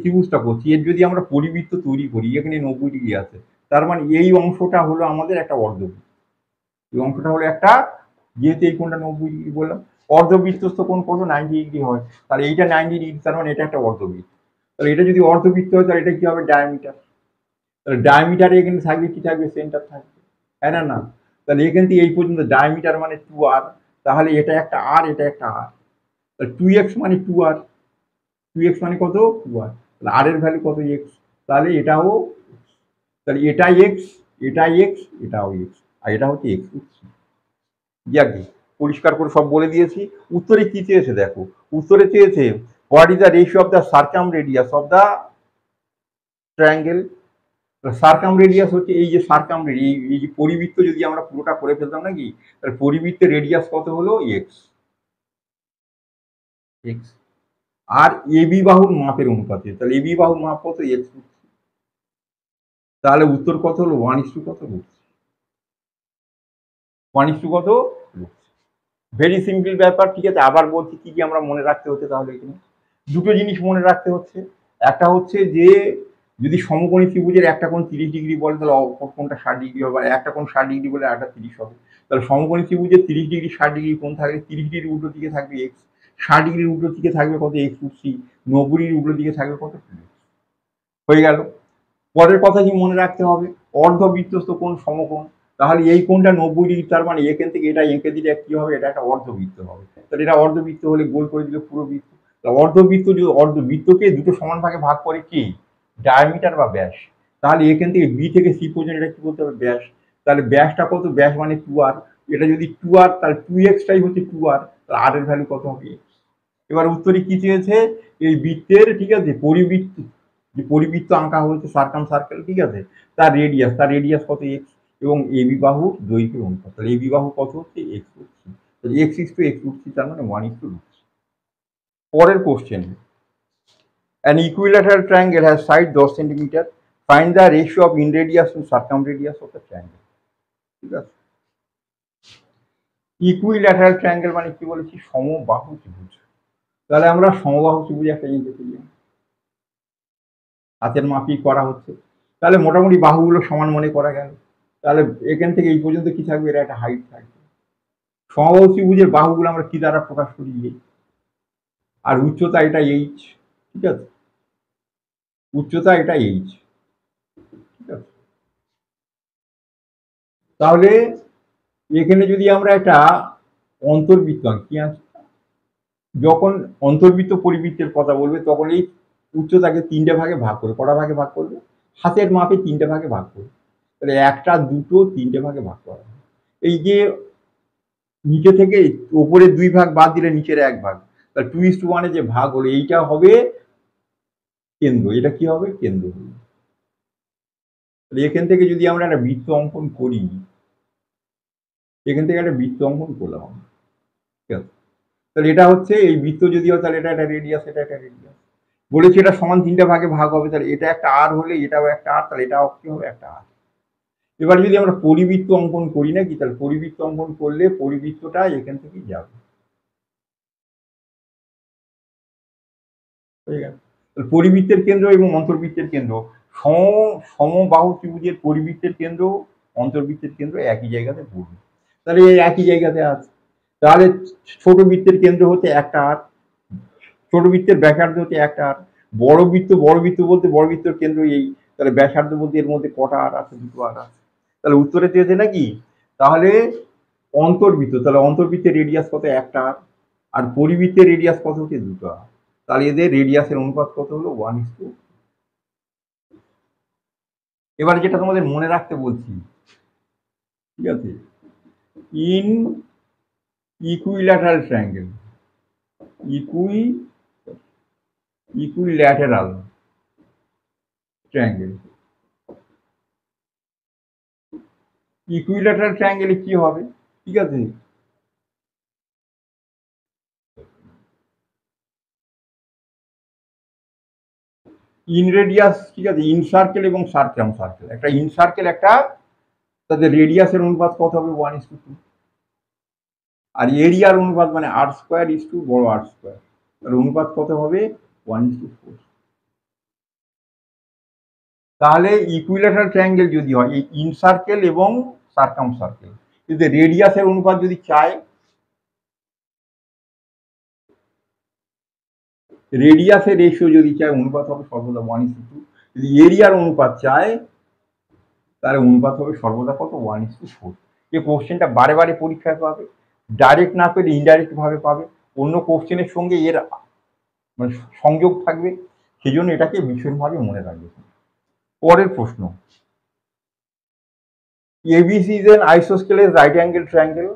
ত্রিভুজটা করছি, এর যদি আমরা পরিবৃত্ত তৈরি করি, এখানে 90 ডিগ্রি আছে, তার মানে এই অংশটা হলো আমাদের একটা অর্ধবৃত্ত। এই অংশটা হলো একটা, যেহেতু এই কোণটা 90 ডিগ্রি বললাম, অর্ধবৃত্তস্থ কোণ কত? 90 ডিগ্রি হয়। তাহলে এইটা 90 ডিগ্রি, তার মানে এটা একটা অর্ধবৃত্ত। তাহলে এটা যদি অর্ধবৃত্ত হয় তাহলে এটা কি হবে? ডায়ামিটার। তাহলে ডায়ামিটারে এখানে থাকবে কি থাকবে? সেন্টার থাকবে, হ্যাঁ না না? তাহলে এখান থেকে এই পর্যন্ত ডায়ামিটার মানে 2r, তাহলে এটা একটা আর, এটা একটা আর, তাহলে 2x মানে 2r, 2x মানে কত? 2r। তাহলে আর এর ভ্যালু কত? x। তাহলে এটাও, তাহলে এটা x, এটা x, এটাও x, আর এটা হচ্ছে x। যাকে পরিষ্কার করে সব বলে দিয়েছি। উত্তরে কি চেয়েছে দেখো, উত্তরে চেয়েছে what is the ratio of the circum radius of the triangle. Circum radius হচ্ছে এই যে সার্কাম, এই যে পরিবৃত্ত যদি আমরা পুরোটা করে ফেলতাম নাকি, তাহলে পরিবৃত্তের রেডিয়াস কত হলো? এক্স। এক্স আর এবি বাহুর মাপের অনুপাতে, তাহলে এবি বাহুর মাপ কত? এক্স। তাহলে উত্তর কত হলো? 1:, কত? কত? ভেরি সিম্পল ব্যাপার, ঠিক আছে। আবার বলছি কি কি আমরা মনে রাখতে হচ্ছে, তাহলে এখানে দুটো জিনিস মনে রাখতে হচ্ছে। একটা হচ্ছে যে যদি সমকোণী ত্রিভুজের একটা কোণ 30 ডিগ্রি বলে, তাহলে অপর কোণটা 60 ডিগ্রি হবে, আর একটা কোণ 60 ডিগ্রি বলে একটা 30 হবে। তাহলে সমকোণী ত্রিভুজের 30 ডিগ্রি 60 ডিগ্রি কোণ থাকলে 30 ডিগ্রি উল্টো দিকে থাকবে এক্স, 60 ডিগ্রি উল্টো দিকে থাকবে কত? এক্স রুট সি, 90 ডিগ্রি উল্টো দিকে থাকবে কত? হয়ে গেল। পরের কথা কি মনে রাখতে হবে? অর্ধবৃত্তস্থ কোণ সমকোণ, তাহলে এই কোণটা 90 ডিগ্রি, তার মানে এখান থেকে এটা এঁকে দিলে কি হবে? এটা একটা অর্ধবৃত্ত হবে। তাহলে এটা অর্ধবৃত্ত হলে গোল করে দিলে পুরো বৃত্ত। অর্ধবৃত্ত যদি অর্ধবৃত্তকে দুটো সমান ভাগে ভাগ করে কি? ডায়ামিটার বা ব্যাস। তাহলে এখান থেকে বি থেকে সি পর্যন্ত এটা কি বলতে হবে? ব্যাস। তাহলে ব্যাসটা কত? ব্যাস মানে 2r। এটা যদি 2r, তাহলে 2x-টাই হচ্ছে 2r, তাহলে r এর ভ্যালু কত হবে? এবার উত্তরে কি চেয়েছে? এই বৃত্তের, ঠিক আছে, যে পরিবৃত্ত আঁকা হয়েছে সার্কাম সার্কেল, ঠিক আছে, তার রেডিয়াস কত? এক্স, এবং এবি বাহুর দৈর্ঘ্যের অনুপাত। তাহলে এবি বাহু কত হচ্ছে? এক্স হচ্ছে। তাহলে x √3, তার মানে 1:√3। পরের question, an equilateral triangle has side 10 centimetre, find the ratio of inradius to circumradius of the triangle। ঠিক আছে, ইকুইল্যাটারাল ট্রায়াঙ্গেল মানে কি বলেছি? সমবাহু ত্রিভুজ। তাহলে আমরা সমবাহু ত্রিভুজ একটা জিনিস দেখে, হাতের মাপি করা হচ্ছে, তাহলে মোটামুটি বাহুগুলো সমান মনে করা গেল। তাহলে এখান থেকে এই পর্যন্ত কি থাকবে? এটা একটা হাইট থাকবে। সমবাহু ত্রিভুজের বাহুগুলো আমরা কি দ্বারা প্রকাশ করি? আর উচ্চতা এটা এইচ, ঠিক আছে, উচ্চতা এটা এইচ, ঠিক আছে। তাহলে এখানে যদি আমরা একটা অন্তর্বৃত্ত আঁকি, যখন অন্তর্বৃত্ত পরিবৃত্তের কথা বলবে তখন এই উচ্চতাকে 3টে ভাগে ভাগ করে, কটা ভাগে ভাগ করবে? হাতের মাপে 3টে ভাগে ভাগ করবে। তাহলে 1টা 2টো 3টে ভাগে ভাগ করা। এই যে নিচে থেকে উপরে 2 ভাগ বাদ দিলে নিচের 1 ভাগ, তাহলে 2:1 যে ভাগ হলো এইটা হবে কেন্দ্র। এটা কি হবে? কেন্দ্র হবে। তাহলে এখান থেকে যদি আমরা একটা বৃত্ত অঙ্কন করি, এখান থেকে একটা বৃত্ত অঙ্কন করলাম, ঠিক আছে। তাহলে এটা হচ্ছে এই বৃত্ত যদি হয় তাহলে এটা একটা রেডিয়াস, এটা একটা রেডিয়াস। বলেছি এটা সমান 3টে ভাগে ভাগ হবে, তাহলে এটা একটা আর হলে এটাও একটা আর, তাহলে এটাও কি হবে? একটা আর। এবার যদি আমরা পরিবৃত্ত অঙ্কন করি নাকি, তাহলে পরিবৃত্ত অঙ্কন করলে পরিবৃত্তটা এখান থেকেই যাবে। পরিবৃত্তের কেন্দ্র এবং অন্তর্বৃত্তের কেন্দ্র, সমবাহু ত্রিভুজের পরিবৃত্তের কেন্দ্র, অন্তর্বৃত্তের কেন্দ্র একই জায়গাতে পড়বে। তাহলে এই একই জায়গাতে আছে। তাহলে ছোট বৃত্তের কেন্দ্র হচ্ছে একটা আর, ছোট বৃত্তের ব্যাসার্ধ হচ্ছে একটা আর। বড় বৃত্ত বলতে বড় বৃত্তের কেন্দ্র এই, তাহলে ব্যাসার্ধ বলতে এর মধ্যে কটা আর আছে? 2টো আর আছে। তাহলে উত্তরে চেয়েছে নাকি, তাহলে অন্তর্বৃত্ত, তাহলে অন্তর্বৃত্তের রেডিয়াস কত? একটা আর। আর পরিবৃত্তের রেডিয়াস কত হচ্ছে? 2টো আর। তাহলে এদের রেডিয়াসের অনুপাত কত হলো? 1:2। এবার যেটা তোমাদের মনে রাখতে বলছি, ঠিক আছে, in equilateral triangle, equilateral triangle, equilateral ট্রায়াঙ্গেলে কি হবে? ঠিক আছে, ইন রেডিয়াস, ঠিক আছে, ইন সার্কেল এবং সার্কাম সার্কেল, একটা ইন সার্কেল একটা, তাদের রেডিয়াসের অনুপাত কত হবে? 1:2। আর এরিয়ার অনুপাত মানে r² বড় r², তার অনুপাত কত হবে? 1:4। তাহলে ইকুইল্যাটারাল ট্রায়াঙ্গেল যদি হয়, এই ইন সার্কেল এবং সার্কাম সার্কেল যদি রেডিয়াসের অনুপাত যদি চায়, রেডিয়াসের রেশিও যদি চায়, অনুপাত হবে সর্বদা 1:2। যদি এরিয়ার অনুপাত চায়, তাহলে অনুপাত হবে সর্বদা কত? 1:4। এই কোশ্চেনটা বারে বারে পরীক্ষায় পাবে, ডাইরেক্ট না পেলে ইনডাইরেক্ট ভাবে পাবে, অন্য কোশ্চেনের সঙ্গে এর মানে সংযোগ থাকবে, সেজন্য এটাকে ভীষণভাবে মনে রাখবে। পরের প্রশ্ন, ABC is an isosceles right angle triangle.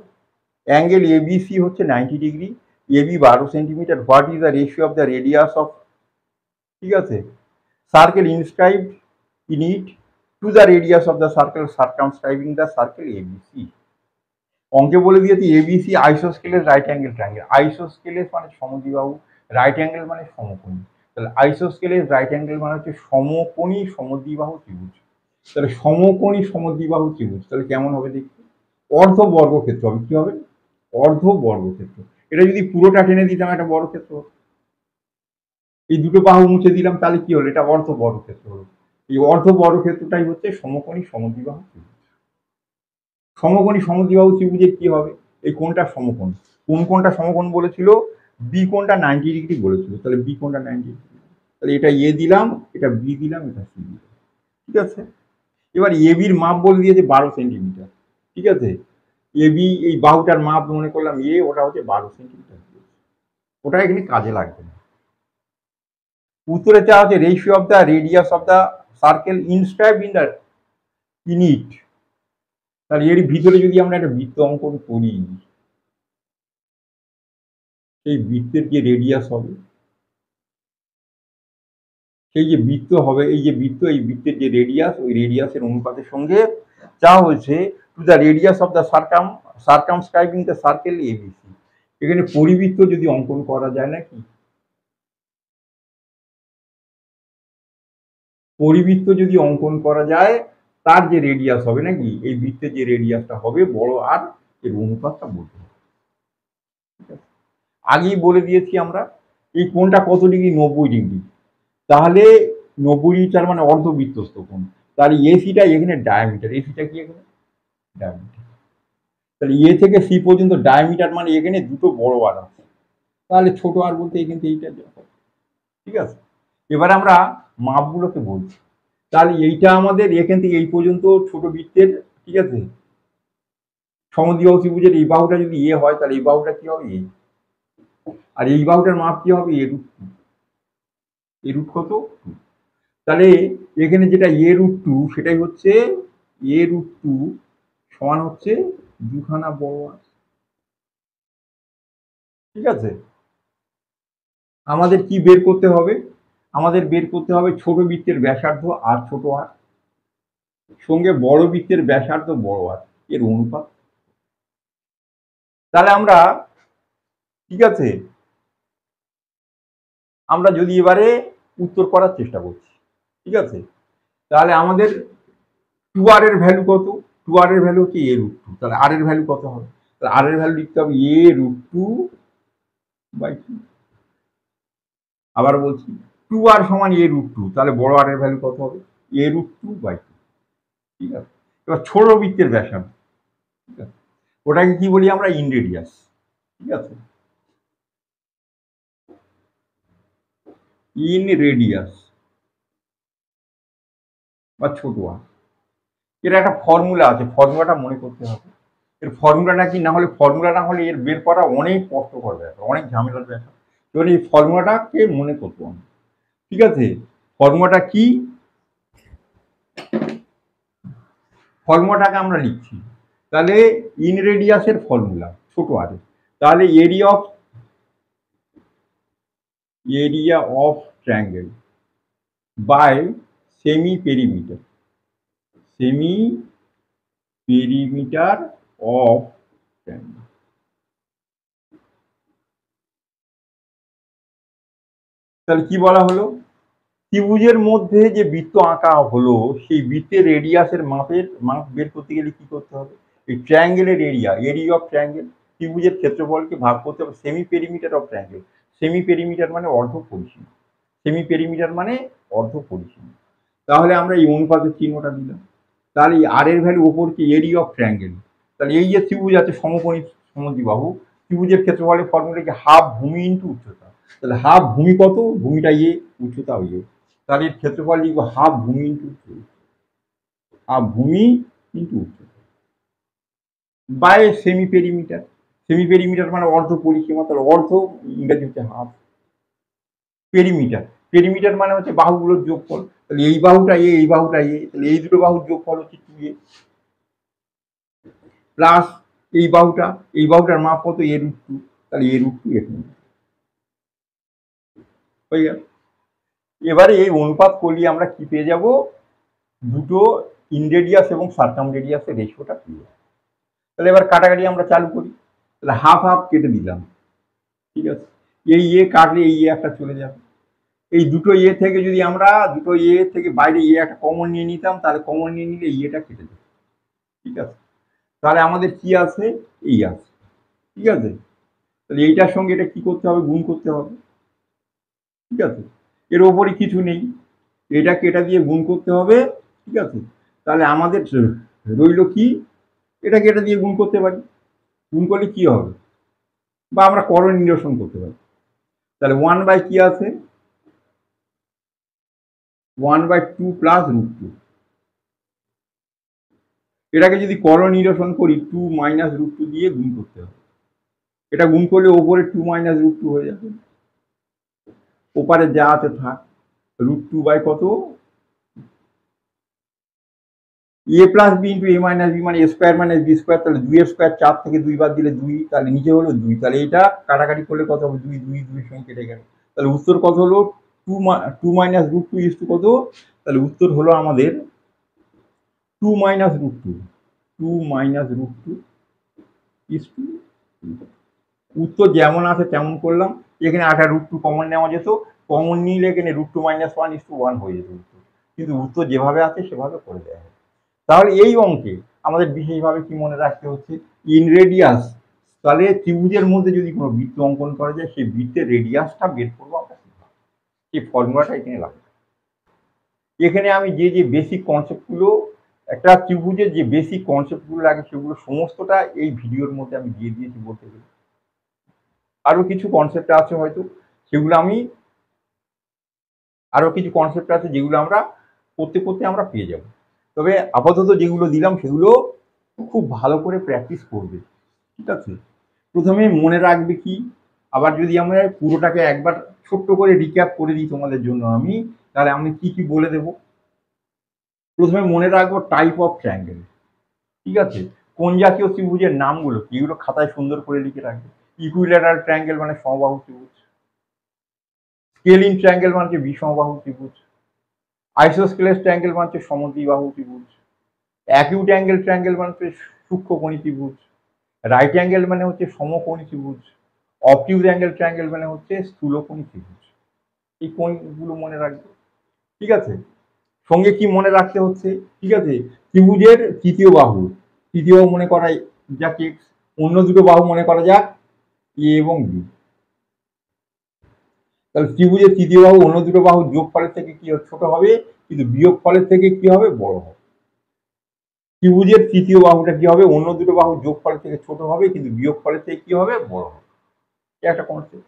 Angle ABC হচ্ছে 90 degree, AB 12 centimetre. What is the ratio of the radius of, ঠিক আছে, circle inscribed in it to the radius of the circle circumscribing the circle ABC। অঙ্কে বলে দিয়েছি ABC isosceles right angle triangle. Isosceles মানে সমদ্বিবাহু, right angle মানে সমকোণী। তাহলে আইসোস্কেলেস রাইট অ্যাঙ্গেল মানে হচ্ছে সমকোণী সমদ্বিবাহু ত্রিভুজ। তাহলে সমকোণী সমদ্বিবাহু ত্রিভুজ তাহলে কেমন হবে দেখি? অর্ধ বর্গক্ষেত্র হবে। কি হবে? অর্ধ বর্গক্ষেত্র। এটা যদি পুরোটা টেনে দিতাম একটা বর্গক্ষেত্র হতো। এই দুটো বাহু মুছে দিলাম, তাহলে কি হলো? এটা অর্ধ বর্গক্ষেত্র হলো। এই অর্ধ বর্গক্ষেত্রটাই হচ্ছে সমকোণী সমদ্বিবাহু ত্রিভুজ। সমকোণী সমদ্বিবাহু ত্রিভুজের কি হবে? এই কোণটা সমকোণ। কোন কোণটা সমকোণ বলেছিল? বি কোণটা 90 ডিগ্রি বলেছিল। তাহলে বি কোণটা 90 ডিগ্রি, তাহলে এটা এ দিলাম, এটা বি দিলাম, এটা সি দিলাম। ঠিক আছে, এবার এবির মাপ বলে দিয়েছে 12 সেন্টিমিটার। ঠিক আছে, এবি এই বাহুটার মাপ মনে করলাম এ, ওটা হচ্ছে 12 সেন্টিমিটার। ওটা এখানে কাজে লাগবে না। উত্তরে চাওয়া হচ্ছে ratio of the radius of the circle inscribed in the unit. তাহলে এর ভিতরে যদি আমরা একটা বৃত্ত অঙ্কন করি, সেই বৃত্তের যে রেডিয়াস হবে, সেই যে বৃত্ত হবে, এই যে বৃত্ত, এই বৃত্তের যে রেডিয়াস, ওই রেডিয়াসের অনুপাতের সঙ্গে চাওয়া হয়েছে to the radius of the circumscribing the circle ABC। এখানে পরিবৃত্ত যদি অঙ্কন করা যায় নাকি, পরিবৃত্ত যদি অঙ্কন করা যায়, তার যে রেডিয়াস হবে নাকি, এই বৃত্তের যে রেডিয়াসটা হবে বড় আর, এর অনুপাতটা বলতে হবে। আগেই বলে দিয়েছি আমরা এই কোণটা কত ডিগ্রি? 90 ডিগ্রি। তাহলে 90 ডিগ্রি তার মানে অর্ধবৃত্তস্থ কোণ। তাহলে এসিটা এখানে ডায়ামিটার, এসিটা কি এখানে ডায়ামিটার। তাহলে এ থেকে সি পর্যন্ত ডায়ামিটার মানে এখানে দুটো বড় আর আছে, তাহলে ছোট আর বলতে এখানে এইটা। ঠিক আছে, এবার আমরা মাপগুলোকে বলছি। তাহলে এইটা আমাদের এখান থেকে এই পর্যন্ত ছোট বৃত্তের, ঠিক আছে, সমদ্বিবাহু ত্রিভুজের এই বাহুটা যদি এ হয়, তাহলে এই বাহুটা কি হবে? এ। আর এই বাহুটার মাপ কি হবে? এ√2। এ√2 কত? তাহলে এখানে যেটা এ√2 সেটাই হচ্ছে এ√2 সমান হচ্ছে দুখানা বড় আর। ঠিক আছে, আমাদের কি বের করতে হবে? আমাদের বের করতে হবে ছোট বৃত্তের ব্যাসার্ধ আর ছোট আর সঙ্গে বড় বৃত্তের ব্যাসার্ধ বড় আর, এর অনুপাত। তাহলে আমরা, ঠিক আছে, আমরা যদি এবারে উত্তর করার চেষ্টা করছি, ঠিক আছে, তাহলে আমাদের 2r এর ভ্যালু কত? 2r এর ভ্যালু হচ্ছে এ√2। তাহলে r এর ভ্যালু কত হবে? তাহলে r এর ভ্যালু লিখতে হবে এ√2/2। আবার বলছি 2r সমান এ√2, তাহলে বড় r এর ভ্যালু কত হবে? এ√2/2। ঠিক আছে, এবার ছোট বৃত্তের ব্যাসার্ধ, ঠিক আছে, ওটাকে কি বলি আমরা? In radius. ঠিক আছে, ইন রেডিয়াস বা ছোট আর। এর একটা ফর্মুলা আছে, ফর্মুলাটা মনে করতে হবে। এর ফর্মুলাটা কি? না হলে ফর্মুলা না হলে এর বের করা অনেক কষ্টকর ব্যাপার, অনেক ঝামেলার ব্যাপার। এবার এই ফর্মুলাটাকে মনে করতে হবে। ঠিক আছে, ফর্মুলাটা কি? ফর্মুলাটাকে আমরা লিখছি। তাহলে ইন রেডিয়াসের ফর্মুলা ছোট আর, তাহলে area of triangle by semi perimeter of triangle. তাহলে কি বলা হলো, ত্রিভুজের মধ্যে যে বৃত্ত আঁকা হলো সেই বৃত্তের রেডিয়াসের মাপ বের করতে গেলে কি করতে হবে, এই ট্রায়াঙ্গেলের এরিয়া অফ ট্রায়াঙ্গেল, ত্রিভুজের ক্ষেত্রফলকে ভাগ করতে হবে semi perimeter of triangle. Semi perimeter মানে অর্ধ পরিসীমা, তাহলে আমরা এই অনুপাতের চিহ্নটা দিলাম। তাহলে এই আর এর ভ্যালু ওপর কি এরিয়া অফ ট্রায়াঙ্গেল। তাহলে এই যে ত্রিভুজ আছে সমকোণী সমদ্বিবাহু, ত্রিভুজের ক্ষেত্রফলের ফর্মুলা কি হাফ ভূমি ইন্টু উচ্চতা। তাহলে হাফ ভূমি কত, ভূমিটা উচ্চতা তাহলে এর ক্ষেত্রফল লিখবো হাফ ভূমি ইন্টু উচ্চতা বাই সেমি পেরিমিটার মানে অর্ধ পরিসীমা। তাহলে অর্ধ ইংরেজি হচ্ছে হাফ, পেরিমিটার মানে হচ্ছে বাহুগুলোর যোগফল। তাহলে এই বাহুটা এই বাহুটা তাহলে এই দুটো বাহুর যোগফল হচ্ছে 2a প্লাস এই বাহুটার মাপ কত a√2, তাহলে a√2 এখানে হয়ে গেল। এবারে এই অনুপাত করলে আমরা কি পেয়ে যাব, দুটো ইনরেডিয়াস এবং সার্কাম রেডিয়াসের রেশিওটা পেয়ে যাবো। তাহলে এবার কাটাকাটি আমরা চালু করি। তাহলে হাফ কেটে দিলাম, ঠিক আছে, এই কাটলে এই একটা চলে যাবে। এই দুটো থেকে যদি আমরা দুটো থেকে বাইরে একটা কমন নিয়ে নিতাম, তাহলে কমন নিয়ে নিলে এটা কেটে যাবে, ঠিক আছে। তাহলে আমাদের কি আছে, এই আছে, ঠিক আছে। তাহলে এইটার সঙ্গে এটা কি করতে হবে, গুণ করতে হবে, ঠিক আছে। এর ওপরে কিছু নেই, এটাকে এটা দিয়ে গুণ করতে হবে, ঠিক আছে। তাহলে আমাদের রইল কি, এটাকে এটা দিয়ে গুণ করতে পারি, গুণ করলে কি হবে, বা আমরা করণ নিরসন করতে পারি। তাহলে 1 কি আছে, 1/2 প্লাস √2। এটাকে যদি করণ নিরসন করি 2 মাইনাস √2 দিয়ে গুণ করতে হবে। এটা গুণ করলে ওপরে 2 মাইনাস √2 হয়ে যাবে, ওপারে যা আছে থাক। √2 বাই কত, a plus B into a minus B মানে a square minus B square. তাহলে 2 এর স্কোয়ার 4 থেকে 2 বাদ দিলে 2, তাহলে নিচে হলো 2। তাহলে এটা কাটাকাটি করলে কত হবে, 2 2 সঙ্গে কেটে গেল। তাহলে উত্তর কত হলো, 2 মাইনাস √2 ইস টু কত, তাহলে উত্তর হলো আমাদের 2 মাইনাস √2 ইস টু। উত্তর যেমন আছে তেমন করলাম। এখানে √2 কমন নেওয়া যেত, কমন নিলে এখানে √2 - 1 ইস টু 1 হয়ে যেত উত্তর, কিন্তু উত্তর যেভাবে আছে সেভাবে করে দেওয়া হয়। তাহলে এই অঙ্কে আমাদের বিশেষভাবে কি মনে রাখতে হচ্ছে, ইন রেডিয়াস। তাহলে ত্রিভুজের মধ্যে যদি কোনো বৃত্ত অঙ্কন করা যায়, সেই বৃত্তের রেডিয়াসটা বের করবো আমরা, এই ফর্মুলাটা এখানে লাগবে। এখানে আমি যে বেসিক কনসেপ্টগুলো, একটা ত্রিভুজের যে বেসিক কনসেপ্টগুলো লাগে সেগুলো সমস্তটা এই ভিডিওর মধ্যে আমি দিয়ে দিয়েছি বলতে গেলে। আরো কিছু কনসেপ্ট আছে হয়তো, সেগুলো আমি যেগুলো আমরা করতে আমরা পেয়ে যাব। তবে আপাতত যেগুলো দিলাম সেগুলো খুব ভালো করে প্র্যাকটিস করবে, ঠিক আছে। প্রথমে মনে রাখবে কি, আবার যদি আমরা পুরোটাকে একবার ছোট্ট করে রিক্যাপ করে দিই তোমাদের জন্য আমি, তাহলে আমি কি বলে দেব। প্রথমে মনে রাখবো টাইপ অফ ট্রায়াঙ্গেল, ঠিক আছে। কোন জাতীয় ত্রিভুজের নামগুলো এগুলো খাতায় সুন্দর করে লিখে রাখবে। ইকুইল্যাটারাল ট্রায়াঙ্গেল মানে সমবাহু ত্রিভুজ, স্কেলিং ট্রায়াঙ্গেল মানে বিষমবাহু ত্রিভুজ, আইসোস্কেলেস ট্রায়াঙ্গেল মানে সমদ্বিবাহু ত্রিভুজ, অ্যাকিউট অ্যাঙ্গেল ট্রায়াঙ্গেল মানে সূক্ষ্মকোণী ত্রিভুজ, রাইট অ্যাঙ্গেল মানে হচ্ছে সমকোণী ত্রিভুজ, অবটিউজ অ্যাঙ্গেল ট্রায়াঙ্গেল মানে হচ্ছে স্থূলকোণী ত্রিভুজ। এই কোণগুলো মনে রাখবে, ঠিক আছে। সঙ্গে কি মনে রাখতে হচ্ছে, ঠিক আছে, ত্রিভুজের তৃতীয় বাহু মনে করা যাক x, অন্য দুটো বাহু মনে করা যাক a এবং b। তাহলে ত্রিভুজের তৃতীয় বাহু অন্য দুটো বাহুর যোগফলের থেকে কি ছোট হবে, কিন্তু বিয়োগফলের থেকে কি হবে, বড় হবে। ত্রিভুজের তৃতীয় বাহুটা কি হবে, অন্য দুটো বাহুর যোগফলের থেকে ছোট হবে, কিন্তু বিয়োগফলের থেকে কি হবে, বড় হবে। একটা কনসেপ্ট।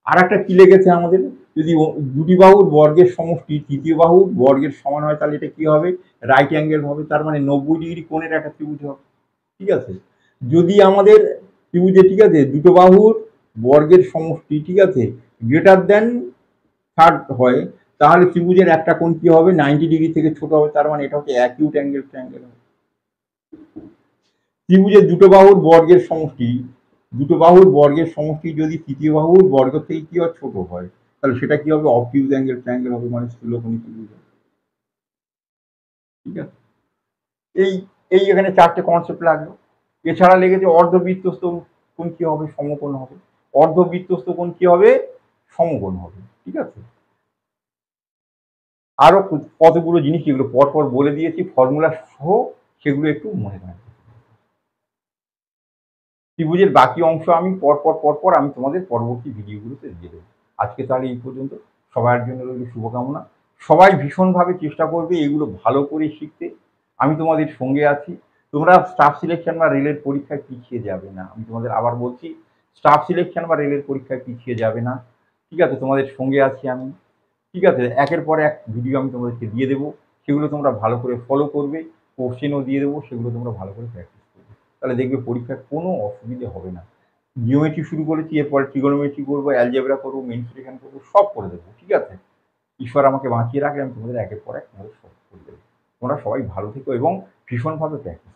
আর একটা কি লেগেছে আমাদের, যদি দুটি বাহুর বর্গের সমষ্টি তৃতীয় বাহুর বর্গের সমান হয়, তাহলে এটা কি হবে, রাইট অ্যাঙ্গেল হবে। তার মানে 90 ডিগ্রি কোণের একটা ত্রিভুজ হবে, ঠিক আছে। যদি আমাদের ত্রিভুজে, ঠিক আছে, দুটো বাহুর বর্গের সমষ্টি, ঠিক আছে, গ্রেটার দেন 3rd হয়, তাহলে ত্রিভুজের একটা কোণ কি হবে, 90 ডিগ্রি থেকে ছোট হবে। তার মানে এটা হচ্ছে অ্যাকিউট অ্যাঙ্গেল ট্রায়াঙ্গেল হবে। ত্রিভুজের দুটো বাহুর বর্গের সমষ্টি দুটো বাহুর বর্গের সমষ্টি যদি তৃতীয় বাহুর বর্গ থেকে কি হয়, ছোট হয়, তাহলে সেটা কি হবে, অবটিউজ অ্যাঙ্গেল ট্রায়াঙ্গেল হবে, মানে স্থূলকোণী ত্রিভুজ। ঠিক আছে, এই এই এখানে চারটে কনসেপ্ট লাগলো। এছাড়া লেগেছে অর্ধবৃত্তস্থ কোণ কি হবে, সমকোণ হবে। অর্ধবৃত্তস্থ কোণ কি হবে, সমকোণ হবে। ঠিক আছে, আরো কতগুলো জিনিস যেগুলো পরপর বলে দিয়েছি ফর্মুলা সহ, সেগুলো একটু মনে রাখবে। ত্রিভুজের বাকি অংশ আমি পরপর আমি তোমাদের পরবর্তী ভিডিওগুলোতে দিয়ে দেবো। আজকে তাহলে এই পর্যন্ত। সবার জন্য রইল শুভকামনা। সবাই ভীষণভাবে চেষ্টা করবে এগুলো ভালো করে শিখতে। আমি তোমাদের সঙ্গে আছি। তোমরা স্টাফ সিলেকশন বা রেলের পরীক্ষায় পিছিয়ে যাবে না, আমি তোমাদের আবার বলছি, স্টাফ সিলেকশন বা রেলের পরীক্ষায় পিছিয়ে যাবে না। ঠিক আছে, তোমাদের সঙ্গে আছি আমি। ঠিক আছে, একের পর এক ভিডিও আমি তোমাদেরকে দিয়ে দেবো, সেগুলো তোমরা ভালো করে ফলো করবে। কোশ্চেনও দিয়ে দেবো, সেগুলো তোমরা ভালো করে প্র্যাকটিস করবে। তাহলে দেখবে পরীক্ষায় কোনো অসুবিধে হবে না। জিওমেট্রি শুরু করেছি, এরপরে ট্রিগোনোমেট্রি করবো, অ্যালজেব্রা করবো, মেনসুরেশন করবো, সব করে দেবো। ঠিক আছে, ঈশ্বর আমাকে বাঁচিয়ে রাখলে আমি তোমাদের একের পর এক তোমাদের সব করে দেবো। তোমরা সবাই ভালো থেকো এবং ভীষণভাবে প্র্যাকটিস